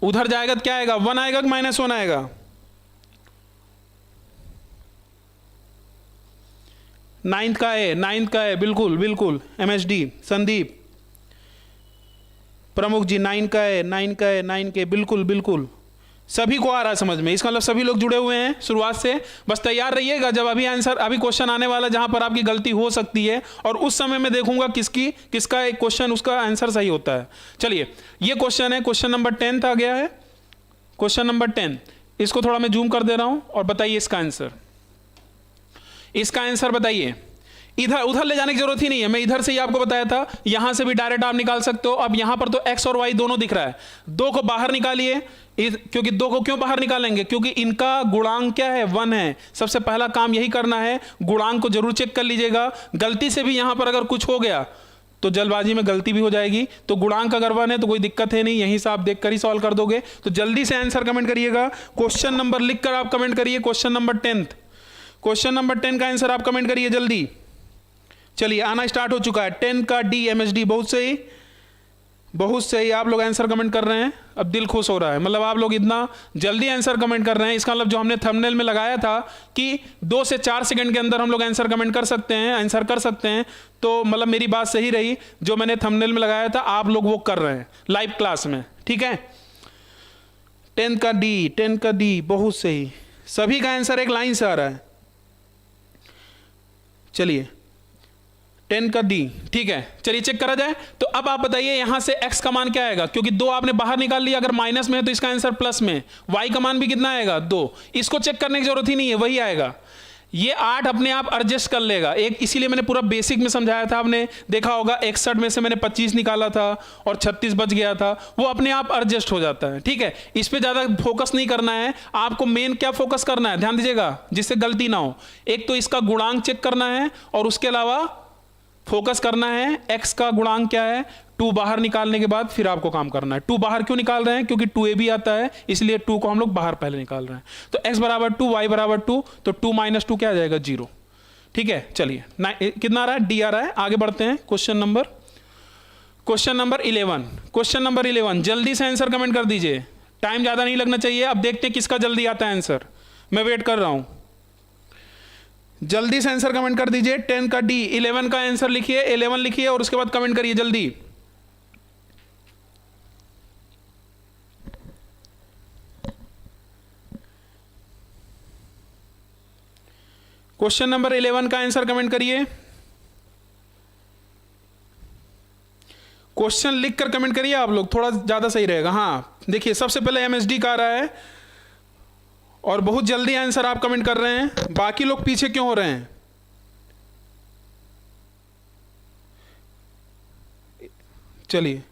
उधर जाएगा तो क्या आएगा, 1 आएगा कि -1 आएगा? 9th का है, 9th का है, बिल्कुल बिल्कुल। MHD संदीप, प्रमुख जी 9 का है, 9 का है, 9 के, बिल्कुल बिल्कुल। सभी को आ रहा है समझ में, इसका मतलब सभी लोग जुड़े हुए हैं शुरुआत से। बस तैयार रहिएगा, जब अभी आंसर, अभी क्वेश्चन आने वाला जहां पर आपकी गलती हो सकती है, और उस समय मैं देखूंगा किसका एक क्वेश्चन उसका आंसर सही होता है। चलिए, ये क्वेश्चन है, क्वेश्चन नंबर 10 आ गया है, क्वेश्चन नंबर 10। इसको थोड़ा मैं जूम कर दे रहा हूं और बताइए इसका आंसर। इसका आंसर बताइए। इधर उधर ले जाने की जरूरत ही नहीं है, मैं इधर से ही आपको बताया था, यहां से भी डायरेक्ट आप निकाल सकते हो। अब यहां पर तो x और y दोनों दिख रहा है, 2 को बाहर निकालिए, क्योंकि 2 को क्यों बाहर निकालेंगे, क्योंकि इनका गुणांक क्या है, 1 है। सबसे पहला काम यही करना है, गुणांक को जरूर चेक कर लीजिएगा। गलती से भी यहां पर अगर कुछ हो गया तो जल्दबाजी में गलती भी हो जाएगी। तो गुणांक अगर 1 है तो कोई दिक्कत है नहीं, यहीं से आप देखकर ही सॉल्व कर दोगे। तो जल्दी से आंसर कमेंट करिएगा, क्वेश्चन नंबर लिखकर आप कमेंट करिए, क्वेश्चन नंबर 10, क्वेश्चन नंबर 10 का आंसर आप कमेंट करिए जल्दी। चलिए, आना स्टार्ट हो चुका है। 10 का D MHD, बहुत सही, बहुत सही। आप लोग आंसर कमेंट कर रहे हैं, अब दिल खुश हो रहा है। मतलब आप लोग इतना जल्दी आंसर कमेंट कर रहे हैं, इसका मतलब जो हमने थंबनेल में लगाया था कि 2 से 4 सेकंड के अंदर हम लोग आंसर कमेंट कर सकते हैं, आंसर कर सकते हैं, तो मतलब मेरी बात सही रही। जो मैंने थंबनेल में लगाया था आप लोग वो कर रहे हैं लाइव क्लास में, ठीक है। 10 का D, 10 का D, बहुत सही। सभी का आंसर एक लाइन से आ रहा है। चलिए, 10 का D, ठीक है। चलिए चेक करा जाए। तो अब आप बताइए यहां से x का मान क्या आएगा, क्योंकि 2 आपने बाहर निकाल लिया, अगर माइनस में है तो इसका आंसर प्लस में। y का मान भी कितना आएगा, 2। इसको चेक करने की जरूरत ही नहीं है, वही आएगा। ये 8 अपने आप एडजस्ट कर लेगा, एक इसीलिए मैंने पूरा बेसिक में समझाया था। आपने देखा होगा 61 में से मैंने 25 निकाला था और 36 बच गया था, वो अपने आप एडजस्ट हो जाता है, ठीक है। इस पे ज्यादा फोकस नहीं करना है आपको, मेन क्या फोकस करना है, ध्यान दीजिएगा जिससे गलती ना हो। एक तो इसका गुणांक चेक करना है और उसके अलावा फोकस करना है x का गुणांक क्या है, 2 बाहर निकालने के बाद फिर आपको काम करना है। 2 बाहर क्यों निकाल रहे हैं, क्योंकि 2a भी आता है, इसलिए 2 को हम लोग बाहर पहले निकाल रहे हैं। तो x बराबर 2, y बराबर 2, तो 2 माइनस 2 क्या आ जाएगा, 0, ठीक है। चलिए, कितना आ रहा है, D आ रहा है। आगे बढ़ते हैं, क्वेश्चन नंबर 11। क्वेश्चन नंबर 11, जल्दी से आंसर कमेंट कर दीजिए, टाइम ज्यादा नहीं लगना चाहिए। अब देखते हैं किसका जल्दी आता है आंसर, मैं वेट कर रहा हूं। जल्दी से आंसर कमेंट कर दीजिए। 10 का D, 11 का आंसर लिखिए, 11 लिखिए और उसके बाद कमेंट करिए जल्दी। क्वेश्चन नंबर 11 का आंसर कमेंट करिए, क्वेश्चन लिखकर कमेंट करिए आप लोग, थोड़ा ज्यादा सही रहेगा। हाँ देखिए, सबसे पहले MHD का आ रहा है और बहुत जल्दी आंसर आप कमेंट कर रहे हैं, बाकी लोग पीछे क्यों हो रहे हैं। चलिए,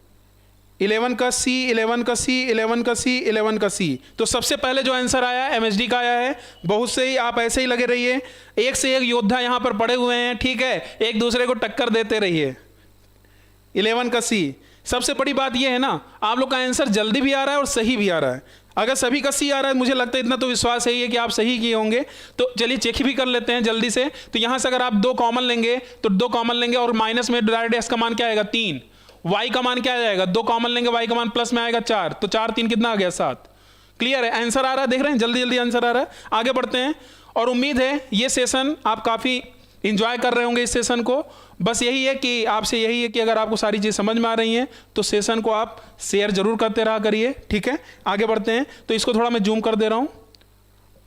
11 का C, 11 का C, 11 का C, 11 का C। तो सबसे पहले जो आंसर आया MHD का आया है, बहुत सही। आप ऐसे ही लगे रहिए, एक से एक योद्धा यहां पर पड़े हुए हैं, ठीक है, एक दूसरे को टक्कर देते रहिए। 11 का C। सबसे बड़ी बात यह है ना, आप लोग का आंसर जल्दी भी आ रहा है और सही भी आ रहा है। अगर सभी का C आ रहा है, मुझे लगता है इतना तो विश्वास है कि आप सही किए होंगे। तो चलिए चेक भी कर लेते हैं जल्दी से। तो यहां से अगर आप 2 कॉमन लेंगे तो 2 कॉमन लेंगे और माइनस में डायरेक्ट x का मान क्या आएगा, 3। y का मान क्या आ जाएगा, 2 कॉमन लेंगे, y का मान प्लस में आएगा 4, तो 4 3 कितना आ गया, 7। क्लियर है, आंसर आ रहा है, देख रहे हैं, जल्दी जल्दी आंसर आ रहा है। आगे बढ़ते हैं, और उम्मीद है ये सेशन आप काफी इंजॉय कर रहे होंगे इस सेशन को। बस यही है कि आपसे यही है कि अगर आपको सारी चीज समझ में आ रही हैं तो सेशन को आप शेयर जरूर करते रहा करिए, ठीक है। आगे बढ़ते हैं, तो इसको थोड़ा मैं जूम कर दे रहा हूं।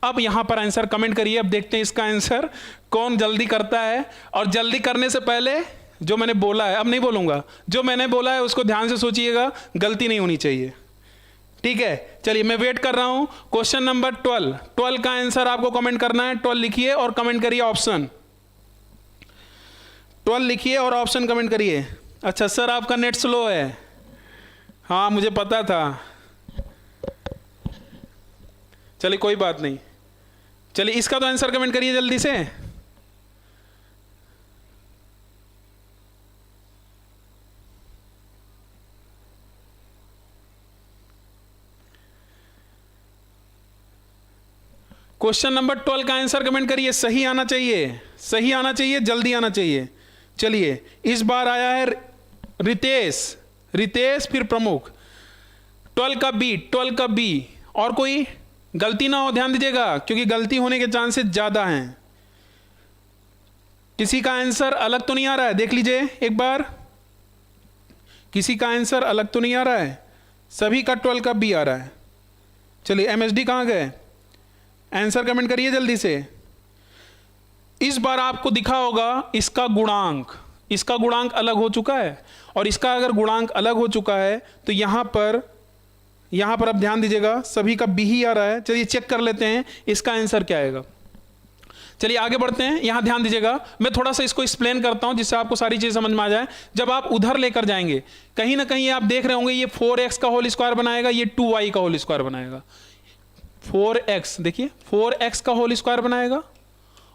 अब यहां पर आंसर कमेंट करिए, अब देखते हैं इसका आंसर कौन जल्दी करता है। और जल्दी करने से पहले जो मैंने बोला है, अब नहीं बोलूंगा, जो मैंने बोला है उसको ध्यान से सोचिएगा, गलती नहीं होनी चाहिए, ठीक है। चलिए मैं वेट कर रहा हूं। क्वेश्चन नंबर 12 का आंसर आपको कमेंट करना है। 12 लिखिए और कमेंट करिए ऑप्शन। 12 लिखिए और ऑप्शन कमेंट करिए। अच्छा सर, आपका नेट स्लो है, हाँ मुझे पता था। चलिए कोई बात नहीं, चलिए इसका तो आंसर कमेंट करिए जल्दी से। क्वेश्चन नंबर 12 का आंसर कमेंट करिए, सही आना चाहिए, सही आना चाहिए, जल्दी आना चाहिए। चलिए, इस बार आया है रितेश, फिर प्रमुख। 12 का बी, 12 का बी। और कोई गलती ना हो, ध्यान दीजिएगा, क्योंकि गलती होने के चांसेस ज्यादा हैं। किसी का आंसर अलग तो नहीं आ रहा है? देख लीजिए एक बार, किसी का आंसर अलग तो नहीं आ रहा है? सभी का 12 का बी आ रहा है। चलिए एमएसडी कहाँ गए? आंसर कमेंट करिए जल्दी से। इस बार आपको दिखा होगा इसका गुणांक, इसका गुणांक अलग हो चुका है, और इसका अगर गुणांक अलग हो चुका है तो यहां पर अब ध्यान दीजिएगा, सभी का बी ही आ रहा है। चलिए चेक कर लेते हैं इसका आंसर क्या आएगा। चलिए आगे बढ़ते हैं। यहां ध्यान दीजिएगा, मैं थोड़ा सा इसको एक्सप्लेन करता हूं जिससे आपको सारी चीज समझ में आ जाए। जब आप उधर लेकर जाएंगे, कहीं ना कहीं आप देख रहे होंगे ये 4x का होल स्क्वायर बनाएगा, ये 2y का होल स्क्वायर बनाएगा। 4x, देखिए 4x का होल स्क्वायर बनाएगा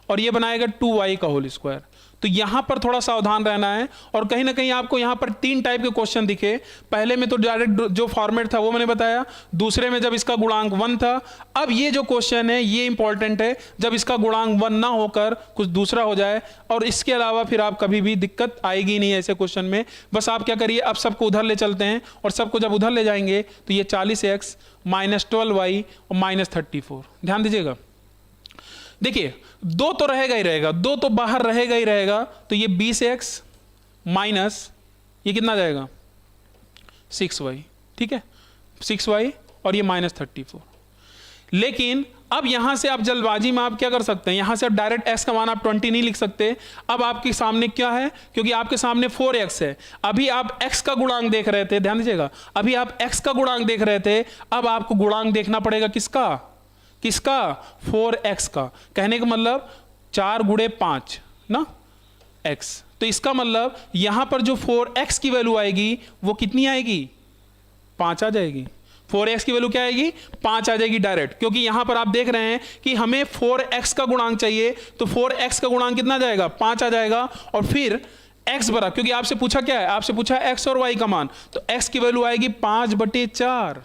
और ये बनाएगा 2y का होल स्क्वायर। तो यहां पर थोड़ा सावधान रहना है। और कहीं ना कहीं आपको यहां पर 3 टाइप के क्वेश्चन दिखे। पहले में तो डायरेक्ट जो फॉर्मेट था वो मैंने बताया, दूसरे में जब इसका गुणांक 1 था। अब ये जो क्वेश्चन है ये इंपॉर्टेंट है, जब इसका गुणांक 1 ना होकर कुछ दूसरा हो जाए। और इसके अलावा फिर आप कभी भी दिक्कत आएगी नहीं ऐसे क्वेश्चन में। बस आप क्या करिए, अब सबको उधर ले चलते हैं, और सबको जब उधर ले जाएंगे तो ये 40x माइनस 12y और माइनस 34। ध्यान दीजिएगा, देखिए 2 तो रहेगा ही रहेगा, 2 तो बाहर रहेगा ही रहेगा। तो ये 20x माइनस ये कितना जाएगा 6y, ठीक है 6y, और ये माइनस 34। लेकिन अब यहां से आप जल्दबाजी में आप क्या कर सकते हैं, यहां से आप डायरेक्ट x का मान आप 20 नहीं लिख सकते। अब आपके सामने क्या है, क्योंकि आपके सामने 4x है। अभी आप x का गुणांक देख रहे थे, ध्यान दीजिएगा, अभी आप x का गुणांक देख रहे थे। अब आपको गुणांक देखना पड़ेगा किसका, 4x का। कहने का मतलब 4 गुणे 5 ना x। तो इसका मतलब यहां पर जो 4x की वैल्यू आएगी वो कितनी आएगी, 5 आ जाएगी। 4x की वैल्यू क्या आएगी, 5 आ जाएगी डायरेक्ट। क्योंकि यहां पर आप देख रहे हैं कि हमें 4x का गुणांक चाहिए, तो 4x का गुणांक कितना जाएगा, 5 आ जाएगा। और फिर x बराबर, क्योंकि आपसे पूछा क्या है, आपसे पूछा x और y का मान, तो x की वैल्यू आएगी 5/4।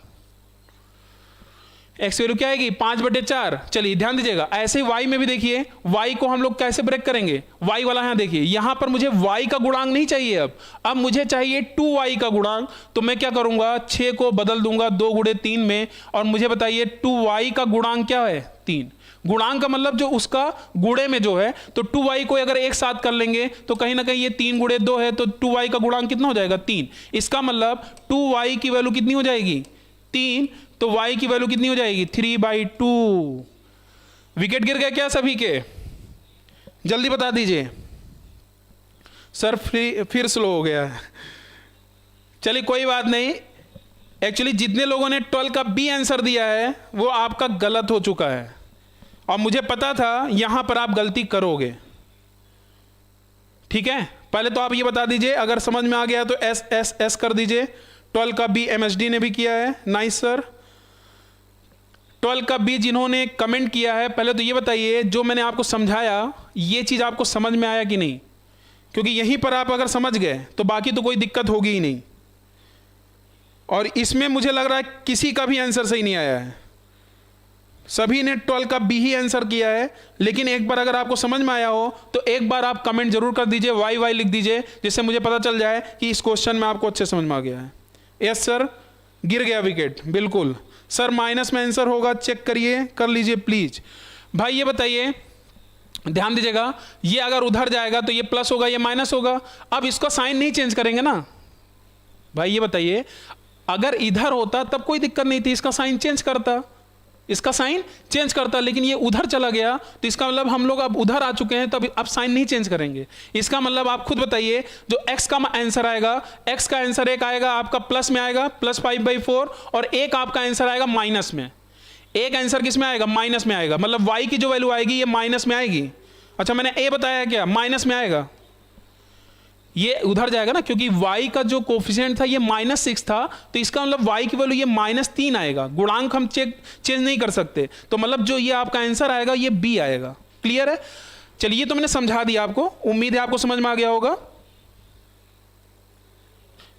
एक्स वैल्यू क्या आएगी, 5/4। चलिए ध्यान दीजिएगा, ऐसे ही y में भी देखिए, y को हम लोग कैसे ब्रेक करेंगे। y वाला यहां देखिए, यहां पर मुझे y का गुणांक नहीं चाहिए, अब मुझे चाहिए 2y का गुणांक। तो मैं क्या करूंगा, 6 को बदल दूंगा 2 गुणे 3 में, और मुझे बताइए 2y का गुणांक क्या है, 3। गुणांक का मतलब जो उसका गुणे में जो है, तो 2y को अगर एक साथ कर लेंगे तो कहीं ना कहीं ये 3 गुणे 2 है, तो 2y का गुणांक कितना हो जाएगा, 3। इसका मतलब 2y की वैल्यू कितनी हो जाएगी, 3। तो y की वैल्यू कितनी हो जाएगी, 3/2। विकेट गिर गया क्या सभी के, जल्दी बता दीजिए। सर फिर स्लो हो गया है। चलिए कोई बात नहीं, एक्चुअली जितने लोगों ने 12 का बी आंसर दिया है वो आपका गलत हो चुका है, और मुझे पता था यहां पर आप गलती करोगे। ठीक है, पहले तो आप ये बता दीजिए, अगर समझ में आ गया तो एस एस एस कर दीजिए। 12 का बी एमएसडी ने भी किया है, नाइस सर। 12 का बी जिन्होंने कमेंट किया है, पहले तो ये बताइए जो मैंने आपको समझाया ये चीज़ आपको समझ में आया कि नहीं, क्योंकि यहीं पर आप अगर समझ गए तो बाकी तो कोई दिक्कत होगी ही नहीं। और इसमें मुझे लग रहा है किसी का भी आंसर सही नहीं आया है, सभी ने 12 का बी ही आंसर किया है। लेकिन एक बार अगर आपको समझ में आया हो तो एक बार आप कमेंट जरूर कर दीजिए, वाई वाई लिख दीजिए, जिससे मुझे पता चल जाए कि इस क्वेश्चन में आपको अच्छे समझ में आ गया है। यस सर, गिर गया विकेट, बिल्कुल सर माइनस में आंसर होगा, चेक करिए, कर लीजिए प्लीज। भाई ये बताइए, ध्यान दीजिएगा, ये अगर उधर जाएगा तो ये प्लस होगा, ये माइनस होगा। अब इसका साइन नहीं चेंज करेंगे ना भाई, ये बताइए, अगर इधर होता तब कोई दिक्कत नहीं थी, इसका साइन चेंज करता, इसका साइन चेंज करता, लेकिन ये उधर चला गया तो इसका मतलब हम लोग अब उधर आ चुके हैं, तो अब साइन नहीं चेंज करेंगे। इसका मतलब आप खुद बताइए, जो x का आंसर आएगा, x का आंसर एक आएगा आपका प्लस में आएगा, +5/4, और एक आपका आंसर आएगा माइनस में। एक आंसर किस में आएगा, माइनस में आएगा, मतलब y की जो वैल्यू आएगी ये माइनस में आएगी। अच्छा मैंने a बताया क्या, माइनस में आएगा, ये उधर जाएगा ना, क्योंकि y का जो कोफिशिएंट था ये -6 था, तो इसका मतलब y की वैल्यू ये -3 आएगा। गुणांक हम चेंज नहीं कर सकते, तो मतलब जो ये आपका आंसर आएगा ये b आएगा। क्लियर है? चलिए, तो मैंने समझा दिया आपको, उम्मीद है आपको समझ में आ गया होगा।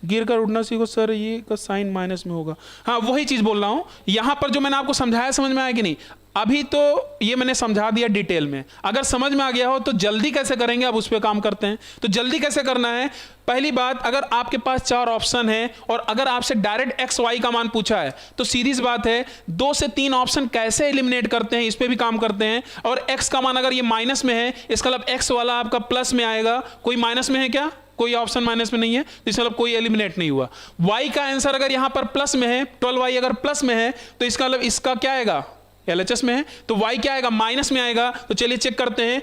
गिर कर उठना सीखो सर, ये का साइन माइनस में होगा, हाँ वही चीज बोल रहा हूं। यहां पर जो मैंने आपको समझाया समझ में आया कि नहीं? अभी तो ये मैंने समझा दिया डिटेल में, अगर समझ में आ गया हो तो जल्दी कैसे करेंगे अब उस पर काम करते हैं। तो जल्दी कैसे करना है, पहली बात, अगर आपके पास 4 ऑप्शन है और अगर आपसे डायरेक्ट एक्स वाई का मान पूछा है तो सीधी सी बात है 2 से 3 ऑप्शन कैसे एलिमिनेट करते हैं इस पर भी काम करते हैं। और एक्स का मान अगर ये माइनस में है, इसका मतलब एक्स वाला आपका प्लस में आएगा। कोई माइनस में है क्या? कोई ऑप्शन माइनस में नहीं है, तो इसका मतलब कोई एलिमिनेट नहीं हुआ। y का आंसर अगर यहां पर प्लस में है, 12y अगर प्लस में है तो इसका मतलब इसका क्या आएगा, LHS में है तो y क्या आएगा, माइनस में आएगा। तो चलिए चेक करते हैं,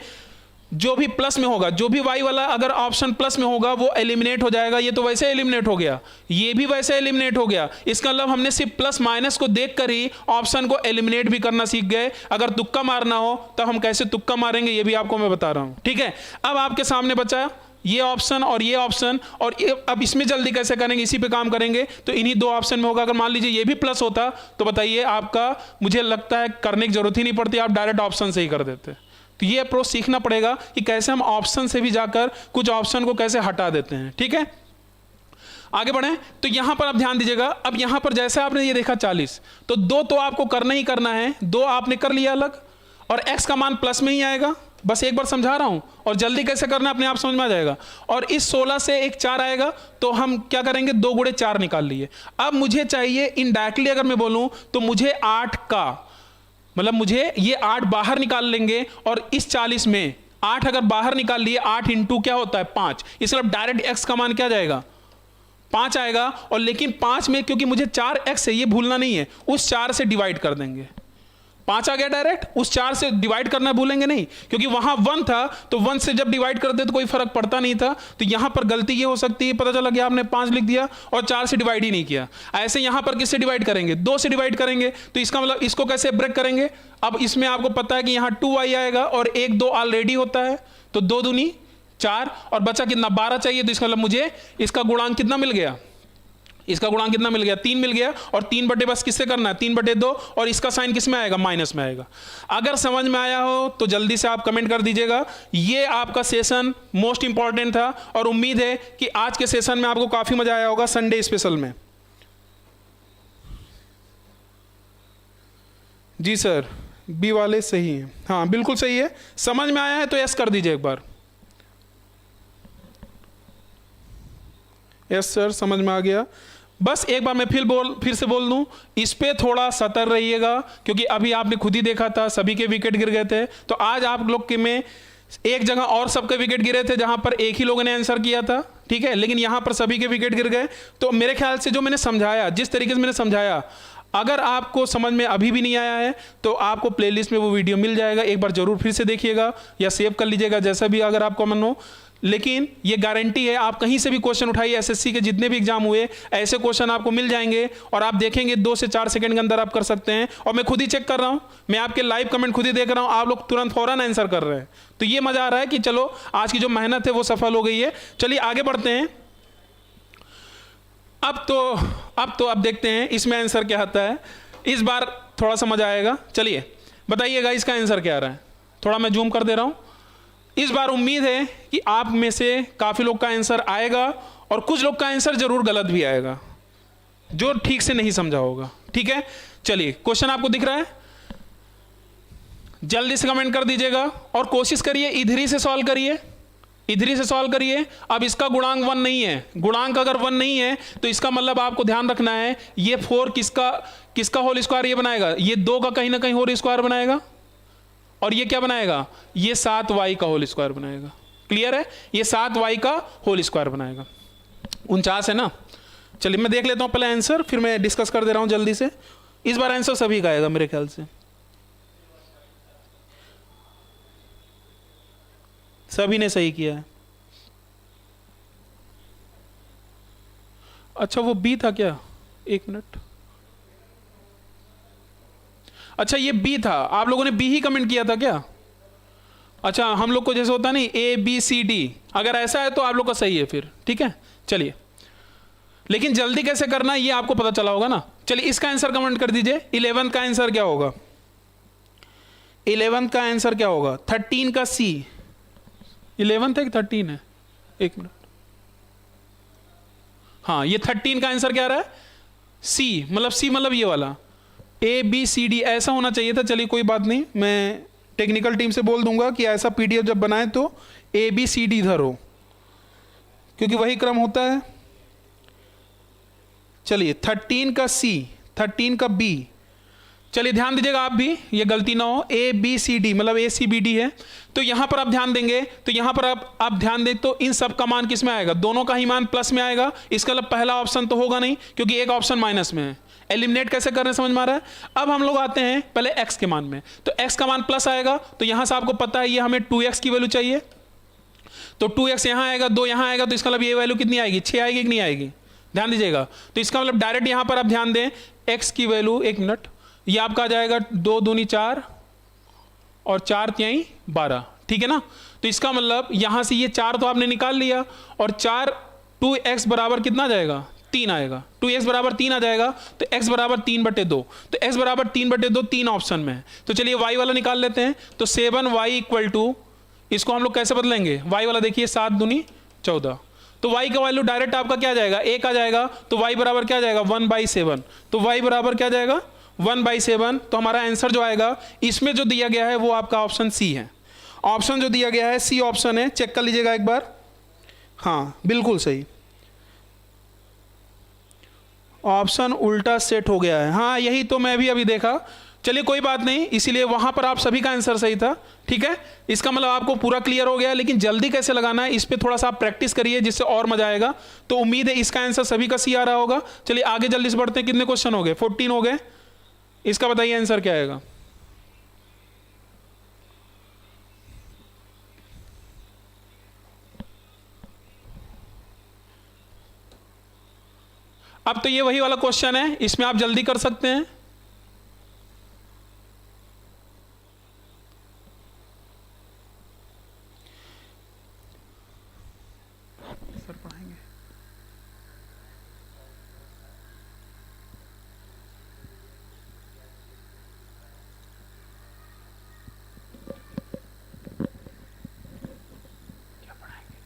जो भी प्लस में होगा, जो भी y वाला अगर ऑप्शन प्लस में होगा वो एलिमिनेट हो जाएगा। ये तो वैसे एलिमिनेट हो गया, ये भी वैसे एलिमिनेट हो गया। इसका मतलब हमने सिर्फ प्लस माइनस को देखकर ही ऑप्शन को एलिमिनेट भी करना सीख गए। अगर तुक्का मारना हो तब हम कैसे तुक्का मारेंगे ये भी आपको मैं बता रहा हूं, ठीक है। अब आपके सामने बचा ये ऑप्शन और ये ऑप्शन, और अब इसमें जल्दी कैसे करेंगे, इसी पे काम करेंगे। तो इन्हीं 2 ऑप्शन में होगा। अगर मान लीजिए ये भी प्लस होता तो बताइए, आपका मुझे लगता है करने की जरूरत ही नहीं पड़ती, आप डायरेक्ट ऑप्शन से ही कर देते। तो ये अप्रोच सीखना पड़ेगा कि कैसे हम ऑप्शन से भी जाकर कुछ ऑप्शन को कैसे हटा देते हैं, ठीक है। आगे बढ़े तो यहां पर आप ध्यान दीजिएगा। अब यहां पर जैसे आपने ये देखा 40, तो 2 तो आपको करना ही करना है, 2 आपने कर लिया अलग, और x का मान प्लस में ही आएगा। बस एक बार समझा रहा हूं, और जल्दी कैसे करना है अपने आप समझ में आ जाएगा। और इस 16 से एक 4 आएगा तो हम क्या करेंगे, 2 गुणे 4 निकाल लिए। अब मुझे चाहिए इनडायरेक्टली अगर मैं बोलूं तो मुझे 8 का मतलब मुझे ये 8 बाहर निकाल लेंगे, और इस 40 में 8 अगर बाहर निकाल लिए, 8 इंटू क्या होता है 5, इसका मतलब डायरेक्ट x का मान क्या जाएगा, 5 आएगा। और लेकिन 5 में क्योंकि मुझे 4x है ये भूलना नहीं है, उस 4 से डिवाइड कर देंगे। 5 आ गया डायरेक्ट, उस 4 से डिवाइड करना भूलेंगे नहीं, क्योंकि वहां 1 था तो 1 से जब डिवाइड करते तो कोई फर्क पड़ता नहीं था। तो यहां पर गलती ये हो सकती है, पता चला कि आपने 5 लिख दिया और 4 से डिवाइड ही नहीं किया। ऐसे यहां पर किससे डिवाइड करेंगे, 2 से डिवाइड करेंगे। तो इसका मतलब इसको कैसे ब्रेक करेंगे, अब इसमें आपको पता है कि यहां 2y आएगा और 1 2 ऑलरेडी होता है, तो 2 दूनी 4 और बचा कितना 12 चाहिए। तो इसका मतलब मुझे इसका गुणांक कितना मिल गया, इसका गुणांक कितना मिल गया, 3 मिल गया। और 3 बटे बस किससे करना है, 3/2, और इसका साइन किस में आएगा, माइनस में आएगा। अगर समझ में आया हो तो जल्दी से आप कमेंट कर दीजिएगा। ये आपका सेशन मोस्ट इंपॉर्टेंट था, और उम्मीद है कि आज के सेशन में आपको काफी मजा आया होगा, संडे स्पेशल में। जी सर, बी वाले सही है, हाँ बिल्कुल सही है। समझ में आया है तो यस कर दीजिए एक बार। यस सर, समझ में आ गया। बस एक बार मैं फिर से बोल दूं, इस पे थोड़ा सतर्क रहिएगा, क्योंकि अभी आपने खुद ही देखा था सभी के विकेट गिर गए थे। तो आज आप लोग के में एक जगह और सबके विकेट गिरे थे जहां पर एक ही लोगों ने आंसर किया था, ठीक है, लेकिन यहां पर सभी के विकेट गिर गए। तो मेरे ख्याल से जो मैंने समझाया, जिस तरीके से मैंने समझाया, अगर आपको समझ में अभी भी नहीं आया है तो आपको प्लेलिस्ट में वो वीडियो मिल जाएगा, एक बार जरूर फिर से देखिएगा या सेव कर लीजिएगा, जैसा भी अगर आपको मन हो। लेकिन ये गारंटी है, आप कहीं से भी क्वेश्चन उठाइए, एसएससी के जितने भी एग्जाम हुए ऐसे क्वेश्चन आपको मिल जाएंगे, और आप देखेंगे 2 से 4 सेकंड के अंदर आप कर सकते हैं। और मैं खुद ही चेक कर रहा हूं, मैं आपके लाइव कमेंट खुद ही देख रहा हूं, आप लोग तुरंत फौरन आंसर कर रहे हैं। तो ये मजा आ रहा है कि चलो आज की जो मेहनत है वो सफल हो गई है। चलिए आगे बढ़ते हैं। अब देखते हैं इसमें आंसर क्या आता है। इस बार थोड़ा सा मजा आएगा। चलिए बताइएगा इसका आंसर क्या आ रहा है, थोड़ा मैं जूम कर दे रहा हूं। इस बार उम्मीद है कि आप में से काफी लोग का आंसर आएगा, और कुछ लोग का आंसर जरूर गलत भी आएगा जो ठीक से नहीं समझा होगा, ठीक है। चलिए क्वेश्चन आपको दिख रहा है, जल्दी से कमेंट कर दीजिएगा, और कोशिश करिए इधर ही से सॉल्व करिए, इधर ही से सॉल्व करिए। अब इसका गुणांक 1 नहीं है, गुणांक अगर 1 नहीं है तो इसका मतलब आपको ध्यान रखना है ये 4 किसका होल स्क्वायर ये बनाएगा, ये 2 का कहीं ना कहीं होल स्क्वायर बनाएगा, और ये क्या बनाएगा, ये 7y का होल स्क्वायर बनाएगा। क्लियर है, ये 7y का होल स्क्वायर बनाएगा। 49 है ना। चलिए मैं देख लेता हूं पहले आंसर, फिर मैं डिस्कस कर दे रहा हूं जल्दी से। इस बार आंसर सभी का आएगा मेरे ख्याल से, सभी ने सही किया है। अच्छा वो बी था क्या, 1 मिनट। अच्छा ये बी था, आप लोगों ने बी ही कमेंट किया था क्या। अच्छा हम लोग को जैसे होता नहीं ABCD, अगर ऐसा है तो आप लोग का सही है फिर, ठीक है। चलिए लेकिन जल्दी कैसे करना ये आपको पता चला होगा ना। चलिए इसका आंसर कमेंट कर दीजिए। 11 का आंसर क्या होगा, 11 का आंसर क्या होगा, 13 का C। 11 है कि 13 है, 1 मिनट। हाँ ये 13 का आंसर क्या आ रहा है, C मतलब ये वाला। ABCD ऐसा होना चाहिए था, चलिए कोई बात नहीं, मैं टेक्निकल टीम से बोल दूंगा कि ऐसा PDF जब बनाए तो ABCD इधर हो, क्योंकि वही क्रम होता है। चलिए 13 का C, 13 का B, चलिए ध्यान दीजिएगा आप भी, ये गलती ना हो। ABCD मतलब ACBD है, तो यहां पर आप ध्यान देंगे, तो यहां पर आप ध्यान दें तो इन सब का मान किस में आएगा, दोनों का ही मान प्लस में आएगा। इसका मतलब पहला ऑप्शन तो होगा नहीं, क्योंकि एक ऑप्शन माइनस में है। एलिमिनेट कैसे कर रहे हैं समझ में आ रहा है। अब हम लोग आते हैं पहले x के मान में, तो x का मान प्लस आएगा, तो यहां से आपको पता है ये हमें 2x की वैल्यू चाहिए, तो 2x यहां आएगा, 2 यहां आएगा, तो इसका मतलब ये वैल्यू कितनी आएगी, 6 आएगी कि नहीं आएगी, ध्यान दीजिएगा। तो इसका मतलब डायरेक्ट यहां पर आप ध्यान दें, x की वैल्यू, एक मिनट, ये आपका आ जाएगा 2 दूनी 4 और 4 तिहाई 12, ठीक है ना। तो इसका मतलब यहां से ये 4 तो आपने निकाल लिया, और 4 2x बराबर कितना आ जाएगा, 3 आएगा, 2x बराबर 3 आ जाएगा, तो x बराबर 3/2, तो x बराबर 3/2 तीन ऑप्शन में है। तो चलिए y वाला निकाल लेते हैं, तो 7y इक्वल टू, इसको हम लोग कैसे बदलेंगे, y वाला देखिए 7 दूनी 14, तो y का वैल्यू डायरेक्ट आपका क्या आ जाएगा, 1 आ जाएगा, तो y बराबर क्या आ जाएगा 1/7, तो y बराबर क्या आ जाएगा 1/7। तो हमारा आंसर जो आएगा इसमें जो दिया गया है वो आपका ऑप्शन सी है। ऑप्शन जो दिया गया है सी ऑप्शन है, चेक कर लीजिएगा एक बार, हाँ बिल्कुल सही, ऑप्शन उल्टा सेट हो गया है, हाँ यही तो मैं भी अभी देखा। चलिए कोई बात नहीं, इसीलिए वहां पर आप सभी का आंसर सही था, ठीक है। इसका मतलब आपको पूरा क्लियर हो गया, लेकिन जल्दी कैसे लगाना है इस पे थोड़ा सा आप प्रैक्टिस करिए, जिससे और मजा आएगा। तो उम्मीद है इसका आंसर सभी का सी आ रहा होगा। चलिए आगे जल्दी से बढ़ते हैं, कितने क्वेश्चन हो गए, 14 हो गए, इसका बताइए आंसर क्या आएगा। अब तो ये वही वाला क्वेश्चन है, इसमें आप जल्दी कर सकते हैं। सर पढ़ाएंगे, क्या पढ़ाएंगे,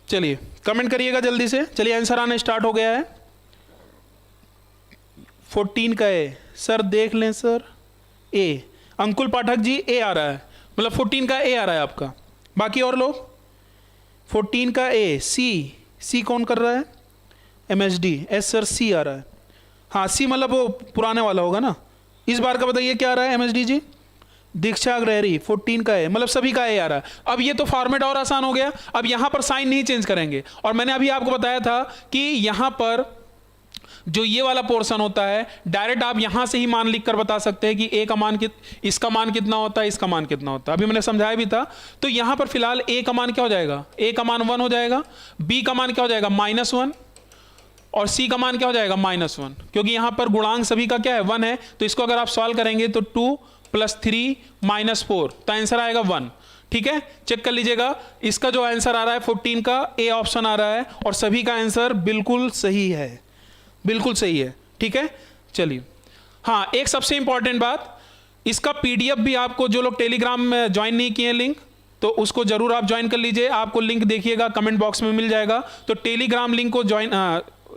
चलिए कमेंट करिएगा जल्दी से। चलिए आंसर आना स्टार्ट हो गया है। 14 का ए, सर देख लें सर, ए, अंकुल पाठक जी ए आ रहा है, मतलब 14 का ए आ रहा है आपका। बाकी और लोग 14 का ए, सी कौन कर रहा है, MSD, एस सर सी आ रहा है, हाँ सी मतलब वो पुराने वाला होगा ना। इस बार का बताइए क्या आ रहा है MSD जी, दीक्षा अग्रहरी 14 का ए, मतलब सभी का ए आ रहा है। अब ये तो फॉर्मेट और आसान हो गया, अब यहां पर साइन नहीं चेंज करेंगे, और मैंने अभी आपको बताया था कि यहां पर जो ये वाला पोर्शन होता है डायरेक्ट आप यहां से ही मान लिख कर बता सकते हैं कि ए का मान इसका मान कितना होता है, इसका मान कितना होता है, अभी मैंने समझाया भी था। तो यहां पर फिलहाल ए का मान क्या हो जाएगा, ए का मान 1 हो जाएगा, बी का मान क्या हो जाएगा -1, और सी का मान क्या हो जाएगा -1, क्योंकि यहां पर गुणांक सभी का क्या है 1 है। तो इसको अगर आप सॉल्व करेंगे तो 2 + 3 - 4, तो आंसर आएगा 1, ठीक है। चेक कर लीजिएगा, इसका जो आंसर आ रहा है 14 का ए ऑप्शन आ रहा है, और सभी का आंसर बिल्कुल सही है, बिल्कुल सही है, ठीक है। चलिए हाँ, एक सबसे इंपॉर्टेंट बात, इसका PDF भी आपको, जो लोग टेलीग्राम में ज्वाइन नहीं किए लिंक, तो उसको जरूर आप ज्वाइन कर लीजिए। आपको लिंक देखिएगा कमेंट बॉक्स में मिल जाएगा, तो टेलीग्राम लिंक को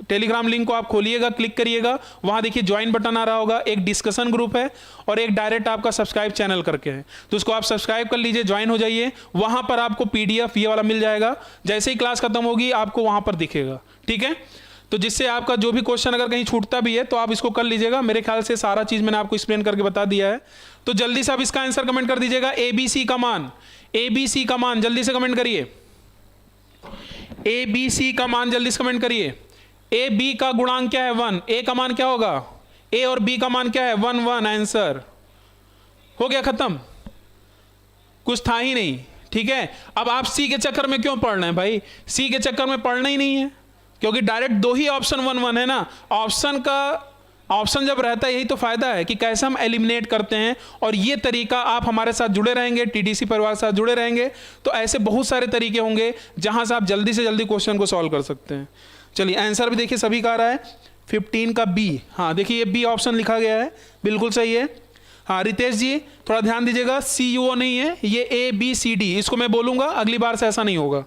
टेलीग्राम लिंक को आप खोलिएगा, क्लिक करिएगा, वहां देखिए ज्वाइन बटन आ रहा होगा, एक डिस्कशन ग्रुप है और एक डायरेक्ट आपका सब्सक्राइब चैनल करके है, तो उसको आप सब्सक्राइब कर लीजिए, ज्वाइन हो जाइए। वहां पर आपको PDF ये वाला मिल जाएगा, जैसे ही क्लास खत्म होगी आपको वहां पर दिखेगा, ठीक है। तो जिससे आपका जो भी क्वेश्चन अगर कहीं छूटता भी है तो आप इसको कर लीजिएगा। मेरे ख्याल से सारा चीज मैंने आपको एक्सप्लेन करके बता दिया है, तो जल्दी से आप इसका आंसर कमेंट कर दीजिएगा। ABC का मान, ABC का मान जल्दी से कमेंट करिए, ABC का मान जल्दी से कमेंट करिए। ए बी का गुणांक क्या है 1, ए का मान क्या होगा, ए और बी का मान क्या है 1 1, आंसर हो गया खत्म, कुछ था ही नहीं, ठीक है। अब आप सी के चक्कर में क्यों पढ़ रहे हैं भाई, सी के चक्कर में पढ़ना ही नहीं है, क्योंकि डायरेक्ट 2 ही ऑप्शन 1 1 है ना। ऑप्शन जब रहता है, यही तो फायदा है कि कैसे हम एलिमिनेट करते हैं, और ये तरीका आप हमारे साथ जुड़े रहेंगे, TDC परिवार के साथ जुड़े रहेंगे, तो ऐसे बहुत सारे तरीके होंगे जहां से आप जल्दी से जल्दी क्वेश्चन को सॉल्व कर सकते हैं। चलिए आंसर भी देखिए सभी का आ रहा है, 15 का बी, हाँ देखिए ये बी ऑप्शन लिखा गया है, बिल्कुल सही है। हाँ रितेश जी थोड़ा ध्यान दीजिएगा, CUO नहीं है, ये ABCD, इसको मैं बोलूंगा, अगली बार से ऐसा नहीं होगा।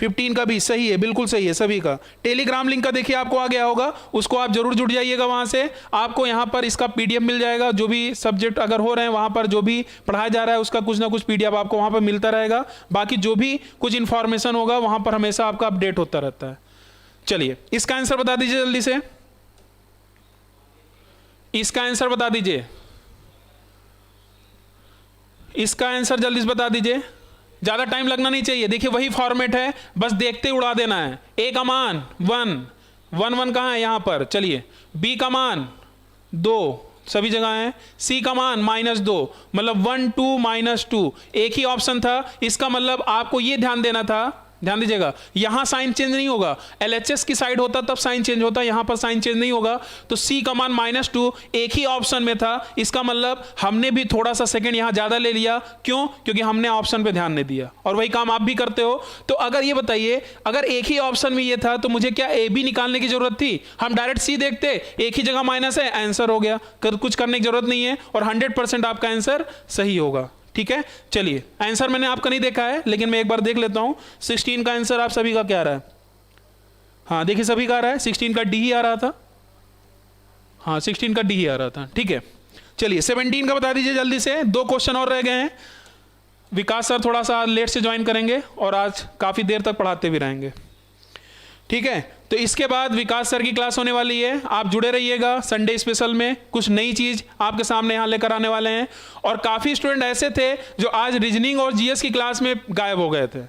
15 का भी सही है, बिल्कुल सही है सभी का। टेलीग्राम लिंक का देखिए आपको आ गया होगा, उसको आप जरूर जुड़ जाइएगा, वहां से आपको यहाँ पर इसका पीडीएफ मिल जाएगा। जो भी सब्जेक्ट अगर हो रहे हैं वहां पर जो भी पढ़ाया जा रहा है उसका कुछ ना कुछ पीडीएफ आपको वहां पर मिलता रहेगा। बाकी जो भी कुछ इंफॉर्मेशन होगा वहां पर हमेशा आपका अपडेट होता रहता है। चलिए इसका आंसर बता दीजिए जल्दी से, इसका आंसर बता दीजिए, इसका आंसर जल्दी से बता दीजिए, ज्यादा टाइम लगना नहीं चाहिए। देखिए वही फॉर्मेट है, बस देखते ही उड़ा देना है। ए का मान 1, 1 1 कहां है यहां पर, चलिए। बी का मान 2 सभी जगह है। सी का मान -2 मतलब 1 2 -2 एक ही ऑप्शन था। इसका मतलब आपको ये ध्यान देना था, ध्यान दीजिएगा, यहां साइन चेंज नहीं होगा। एलएचएस की साइड होता तब साइन चेंज होता, यहां पर साइन चेंज नहीं होगा। तो सी का मान -2 एक ही ऑप्शन में था। इसका मतलब हमने भी थोड़ा सा सेकंड यहां ज्यादा ले लिया, क्यों? क्योंकि हमने ऑप्शन पे ध्यान नहीं दिया। और वही काम आप भी करते हो। तो अगर ये बताइए, अगर एक ही ऑप्शन में ये था तो मुझे क्या ए बी निकालने की जरूरत थी? हम डायरेक्ट सी देखते, एक ही जगह माइनस है, आंसर हो गया, कुछ करने की जरूरत नहीं है और 100% आपका आंसर सही होगा। ठीक है, चलिए आंसर मैंने आपका नहीं देखा है लेकिन मैं एक बार देख लेता हूं। 16 का आंसर आप सभी का क्या आ रहा है? हाँ देखिए सभी का आ रहा है, 16 का डी ही आ रहा था। हाँ 16 का डी ही आ रहा था, ठीक है। चलिए 17 का बता दीजिए जल्दी से, 2 क्वेश्चन और रह गए हैं। विकास सर थोड़ा सा लेट से ज्वाइन करेंगे और आज काफी देर तक पढ़ाते भी रहेंगे, ठीक है। तो इसके बाद विकास सर की क्लास होने वाली है, आप जुड़े रहिएगा। संडे स्पेशल में कुछ नई चीज आपके सामने यहां लेकर आने वाले हैं। और काफी स्टूडेंट ऐसे थे जो आज रीजनिंग और जीएस की क्लास में गायब हो गए थे।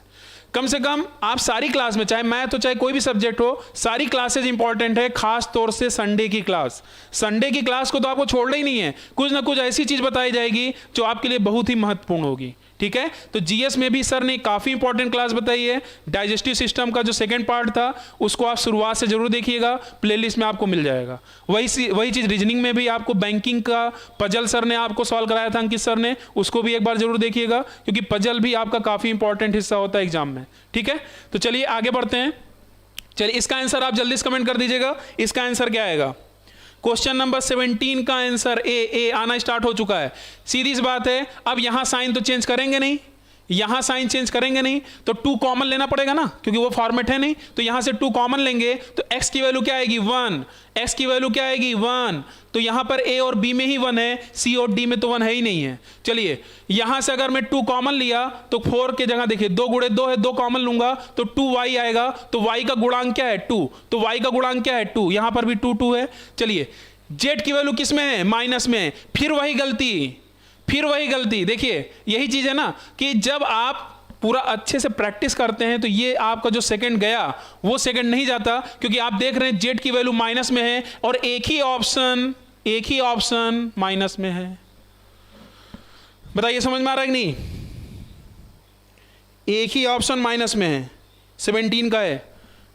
कम से कम आप सारी क्लास में, चाहे मैथ हो चाहे कोई भी सब्जेक्ट हो, सारी क्लासेज इंपॉर्टेंट है, खास तौर से संडे की क्लास। संडे की क्लास को तो आपको छोड़ना ही नहीं है, कुछ ना कुछ ऐसी चीज बताई जाएगी जो आपके लिए बहुत ही महत्वपूर्ण होगी, ठीक है। तो जीएस में भी सर ने काफी इंपॉर्टेंट क्लास बताई है। डाइजेस्टिव सिस्टम का जो सेकंड पार्ट था उसको आप शुरुआत से जरूर देखिएगा, प्लेलिस्ट में आपको मिल जाएगा। वही चीज रीजनिंग में भी आपको बैंकिंग का पजल सर ने आपको सॉल्व कराया था, अंकित सर ने, उसको भी एक बार जरूर देखिएगा क्योंकि पजल भी आपका काफी इंपॉर्टेंट हिस्सा होता है एग्जाम में, ठीक है। तो चलिए आगे बढ़ते हैं। चलिए इसका आंसर आप जल्दी से कमेंट कर दीजिएगा, इसका आंसर क्या आएगा। क्वेश्चन नंबर 17 का आंसर ए आना स्टार्ट हो चुका है। सीधी सी बात है, अब यहां साइन तो चेंज करेंगे नहीं, यहां साइन चेंज करेंगे नहीं तो 2 कॉमन लेना पड़ेगा ना, क्योंकि वो फॉर्मेट है नहीं। तो यहां से 2 कॉमन लेंगे तो x की वैल्यू क्या आएगी 1, x की वैल्यू क्या आएगी 1। तो यहां पर a और b में ही 1 है, c और d में तो 1 है ही नहीं है। चलिए यहां से अगर मैं 2 कॉमन लिया तो 4 के जगह देखिए 2 गुणे 2 है, 2 कॉमन लूंगा तो 2y आएगा। तो y का गुणांक क्या है 2, तो y का गुणांक क्या है 2, यहां पर भी 2 2 है। चलिए z की वैल्यू किस में है, माइनस में। फिर वही गलती, देखिए यही चीज है ना कि जब आप पूरा अच्छे से प्रैक्टिस करते हैं तो ये आपका जो सेकंड गया वो सेकंड नहीं जाता, क्योंकि आप देख रहे हैं z की वैल्यू माइनस में है और एक ही ऑप्शन माइनस में है। बताइए समझ में आ रहा है कि नहीं? एक ही ऑप्शन माइनस में है, 17 का है,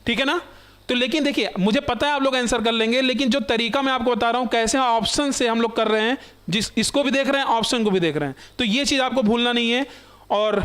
ठीक है ना। तो लेकिन देखिए मुझे पता है आप लोग आंसर कर लेंगे, लेकिन जो तरीका मैं आपको बता रहा हूं कैसे ऑप्शन से हम लोग कर रहे हैं, इसको भी देख रहे हैं ऑप्शन को भी देख रहे हैं, तो ये चीज आपको भूलना नहीं है। और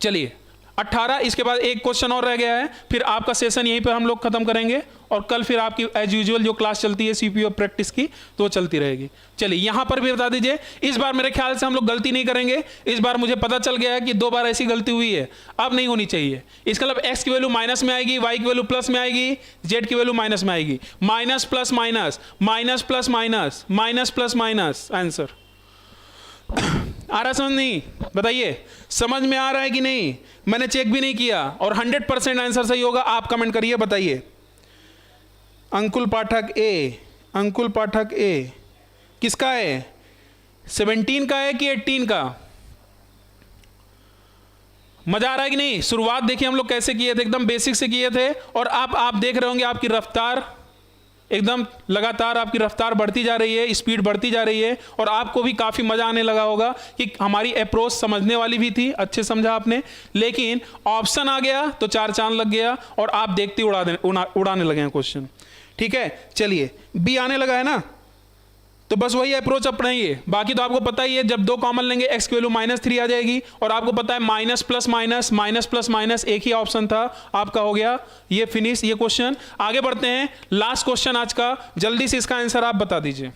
चलिए 18, इसके बाद एक क्वेश्चन और रह गया है, फिर आपका सेशन यहीं पर हम लोग खत्म करेंगे और कल फिर आपकी एज यूजुअल जो क्लास चलती है सीपीयू प्रैक्टिस की तो वो चलती रहेगी। चलिए यहां पर भी बता दीजिए, इस बार मेरे ख्याल से हम लोग गलती नहीं करेंगे। इस बार मुझे पता चल गया है कि 2 बार ऐसी गलती हुई है, अब नहीं होनी चाहिए। इसका मतलब x की वैल्यू माइनस में आएगी, y की वैल्यू प्लस में आएगी, z की वैल्यू माइनस में आएगी। Minus plus minus, minus plus minus, minus plus minus, answer आ रहा समझ नहीं? बताइए समझ में आ रहा है कि नहीं? मैंने चेक भी नहीं किया और 100% आंसर सही होगा। आप कमेंट करिए, बताइए। अंकुल पाठक ए किसका है, 17 का है कि 18 का? मजा आ रहा है कि नहीं? शुरुआत देखिए हम लोग कैसे किए थे, एकदम बेसिक से किए थे और आप देख रहे होंगे आपकी रफ्तार एकदम लगातार आपकी रफ्तार बढ़ती जा रही है, स्पीड बढ़ती जा रही है और आपको भी काफ़ी मज़ा आने लगा होगा कि हमारी अप्रोच समझने वाली भी थी, अच्छे समझा आपने। लेकिन ऑप्शन आ गया तो 4 चांद लग गया और आप देखते उड़ाने लगे हैं क्वेश्चन, ठीक है। चलिए बी आने लगा है ना, तो बस वही अप्रोच अपनाइए। बाकी तो आपको पता ही है, जब 2 कॉमन लेंगे x की वैल्यू -3 आ जाएगी और आपको पता है minus plus minus, minus plus minus एक ही ऑप्शन था, आपका हो गया ये फिनिश ये क्वेश्चन। आगे बढ़ते हैं, लास्ट क्वेश्चन आज का, जल्दी से इसका आंसर आप बता दीजिए,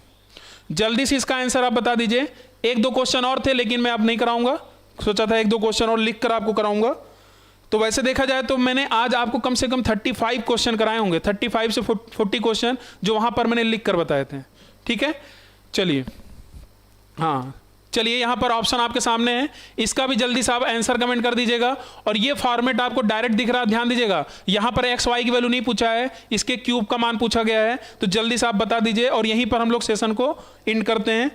जल्दी से इसका आंसर आप बता दीजिए। 1-2 क्वेश्चन और थे लेकिन मैं अब नहीं कराऊंगा, सोचा था 1-2 क्वेश्चन और लिख कर आपको कराऊंगा। तो वैसे देखा जाए तो मैंने आज आपको कम से कम 35 क्वेश्चन कराए होंगे, 35 से 40 क्वेश्चन जो वहाँ पर मैंने लिख कर बताए थे। ठीक है, चलिए हाँ चलिए, यहाँ पर ऑप्शन आपके सामने है, इसका भी जल्दी से आप आंसर कमेंट कर दीजिएगा। और ये फॉर्मेट आपको डायरेक्ट दिख रहा है, ध्यान दीजिएगा, यहाँ पर एक्स वाई की वैल्यू नहीं पूछा है, इसके क्यूब का मान पूछा गया है। तो जल्दी से आप बता दीजिए और यहीं पर हम लोग सेशन को एंड करते हैं।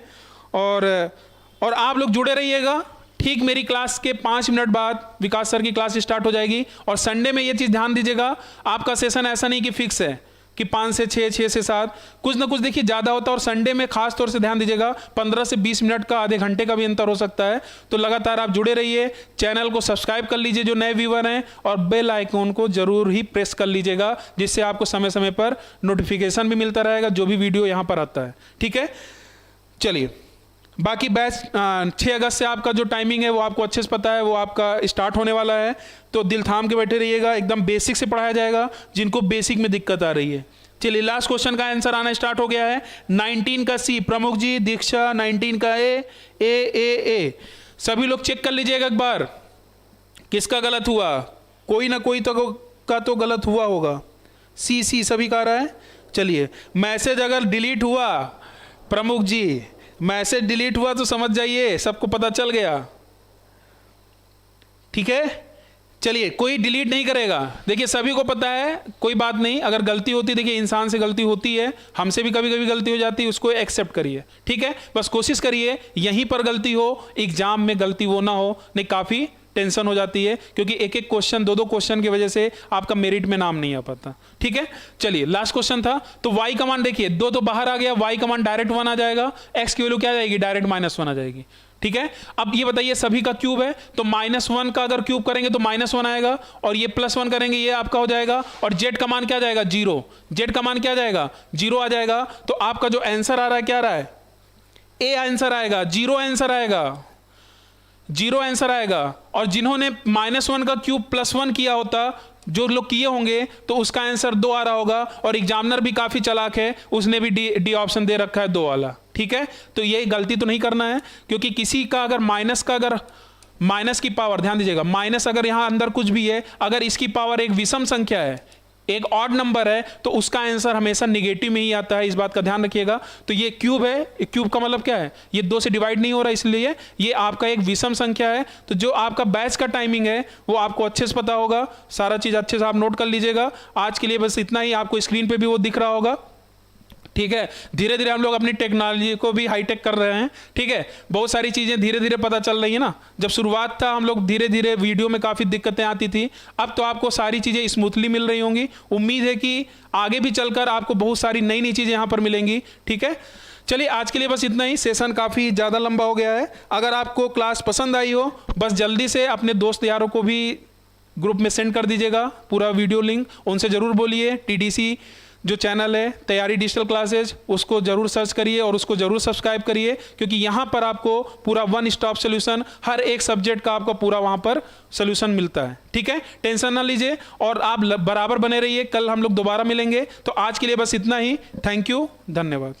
और आप लोग जुड़े रहिएगा। ठीक मेरी क्लास के 5 मिनट बाद विकास सर की क्लास स्टार्ट हो जाएगी। और संडे में ये चीज़ ध्यान दीजिएगा, आपका सेशन ऐसा नहीं कि फिक्स है कि 5 से 6, 6 से 7, कुछ ना कुछ देखिए ज़्यादा होता है। और संडे में खास तौर से ध्यान दीजिएगा 15 से 20 मिनट का, आधे घंटे का भी अंतर हो सकता है। तो लगातार आप जुड़े रहिए, चैनल को सब्सक्राइब कर लीजिए जो नए व्यूअर हैं, और बेल आइकॉन को जरूर ही प्रेस कर लीजिएगा, जिससे आपको समय समय पर नोटिफिकेशन भी मिलता रहेगा जो भी वीडियो यहाँ पर आता है। ठीक है, चलिए बाकी बैच 6 अगस्त से आपका जो टाइमिंग है वो आपको अच्छे से पता है, वो आपका स्टार्ट होने वाला है। तो दिल थाम के बैठे रहिएगा, एकदम बेसिक से पढ़ाया जाएगा जिनको बेसिक में दिक्कत आ रही है। चलिए लास्ट क्वेश्चन का आंसर आना स्टार्ट हो गया है। 19 का सी प्रमुख जी, दीक्षा 19 का ए। सभी लोग चेक कर लीजिएगा एक बार, किसका गलत हुआ, कोई ना कोई तो गलत हुआ होगा। सी सभी का आ रहा है। चलिए मैसेज अगर डिलीट हुआ, प्रमुख जी मैसेज डिलीट हुआ तो समझ जाइए सबको पता चल गया। ठीक है, चलिए कोई डिलीट नहीं करेगा, देखिए सभी को पता है, कोई बात नहीं। अगर गलती होती, देखिए इंसान से गलती होती है, हमसे भी कभी कभी गलती हो जाती है, उसको एक्सेप्ट करिए। ठीक है, बस कोशिश करिए यहीं पर गलती हो, एग्जाम में गलती वो ना हो, नहीं काफ़ी टेंशन हो जाती है, क्योंकि एक एक क्वेश्चन, दो क्वेश्चन की वजह से आपका मेरिट में नाम नहीं आ पाता। ठीक है, चलिए लास्ट क्वेश्चन था। तो y कमांड देखिए, 2 तो बाहर आ गया, y कमांड डायरेक्ट 1 आ जाएगा, x की वैल्यू क्या आ जाएगी, डायरेक्ट -1 आ जाएगी। ठीक है, अब ये बताइए सभी का क्यूब है, तो -1 का अगर क्यूब करेंगे तो -1 आएगा, और ये +1 करेंगे ये आपका हो जाएगा। और z का मान क्या जाएगा, 0, z का मान क्या जाएगा, 0 आ जाएगा। तो आपका जो आंसर आ रहा है क्या आ रहा है, ए आंसर आएगा, 0 आंसर आएगा, 0 आंसर आएगा। और जिन्होंने -1 का क्यूब +1 किया होता, जो लोग किए होंगे, तो उसका आंसर 2 आ रहा होगा। और एग्जामिनर भी काफ़ी चालाक है, उसने भी डी ऑप्शन दे रखा है 2 वाला। ठीक है, तो ये गलती तो नहीं करना है, क्योंकि किसी का अगर माइनस की पावर, ध्यान दीजिएगा, माइनस अगर यहाँ अंदर कुछ भी है, अगर इसकी पावर एक विषम संख्या है, एक ऑड नंबर है, तो उसका आंसर हमेशा निगेटिव में ही आता है, इस बात का ध्यान रखिएगा। तो ये क्यूब है, क्यूब का मतलब क्या है, ये 2 से डिवाइड नहीं हो रहा, इसलिए ये आपका एक विषम संख्या है। तो जो आपका बैच का टाइमिंग है वो आपको अच्छे से पता होगा, सारा चीज़ अच्छे से आप नोट कर लीजिएगा। आज के लिए बस इतना ही, आपको स्क्रीन पर भी वो दिख रहा होगा। ठीक है, धीरे धीरे हम लोग अपनी टेक्नोलॉजी को भी हाईटेक कर रहे हैं। ठीक है, बहुत सारी चीज़ें धीरे धीरे पता चल रही है ना। जब शुरुआत था हम लोग धीरे धीरे वीडियो में काफ़ी दिक्कतें आती थी, अब तो आपको सारी चीज़ें स्मूथली मिल रही होंगी। उम्मीद है कि आगे भी चलकर आपको बहुत सारी नई नई चीज़ें यहाँ पर मिलेंगी। ठीक है, चलिए आज के लिए बस इतना ही, सेशन काफ़ी ज़्यादा लंबा हो गया है। अगर आपको क्लास पसंद आई हो, बस जल्दी से अपने दोस्त यारों को भी ग्रुप में सेंड कर दीजिएगा पूरा वीडियो लिंक, उनसे ज़रूर बोलिए TDC जो चैनल है तैयारी डिजिटल क्लासेज, उसको जरूर सर्च करिए और उसको जरूर सब्सक्राइब करिए, क्योंकि यहाँ पर आपको पूरा 1 स्टॉप सोल्यूशन, हर एक सब्जेक्ट का आपको पूरा वहाँ पर सोल्यूशन मिलता है। ठीक है, टेंशन ना लीजिए और आप बराबर बने रहिए। कल हम लोग दोबारा मिलेंगे। तो आज के लिए बस इतना ही, थैंक यू, धन्यवाद।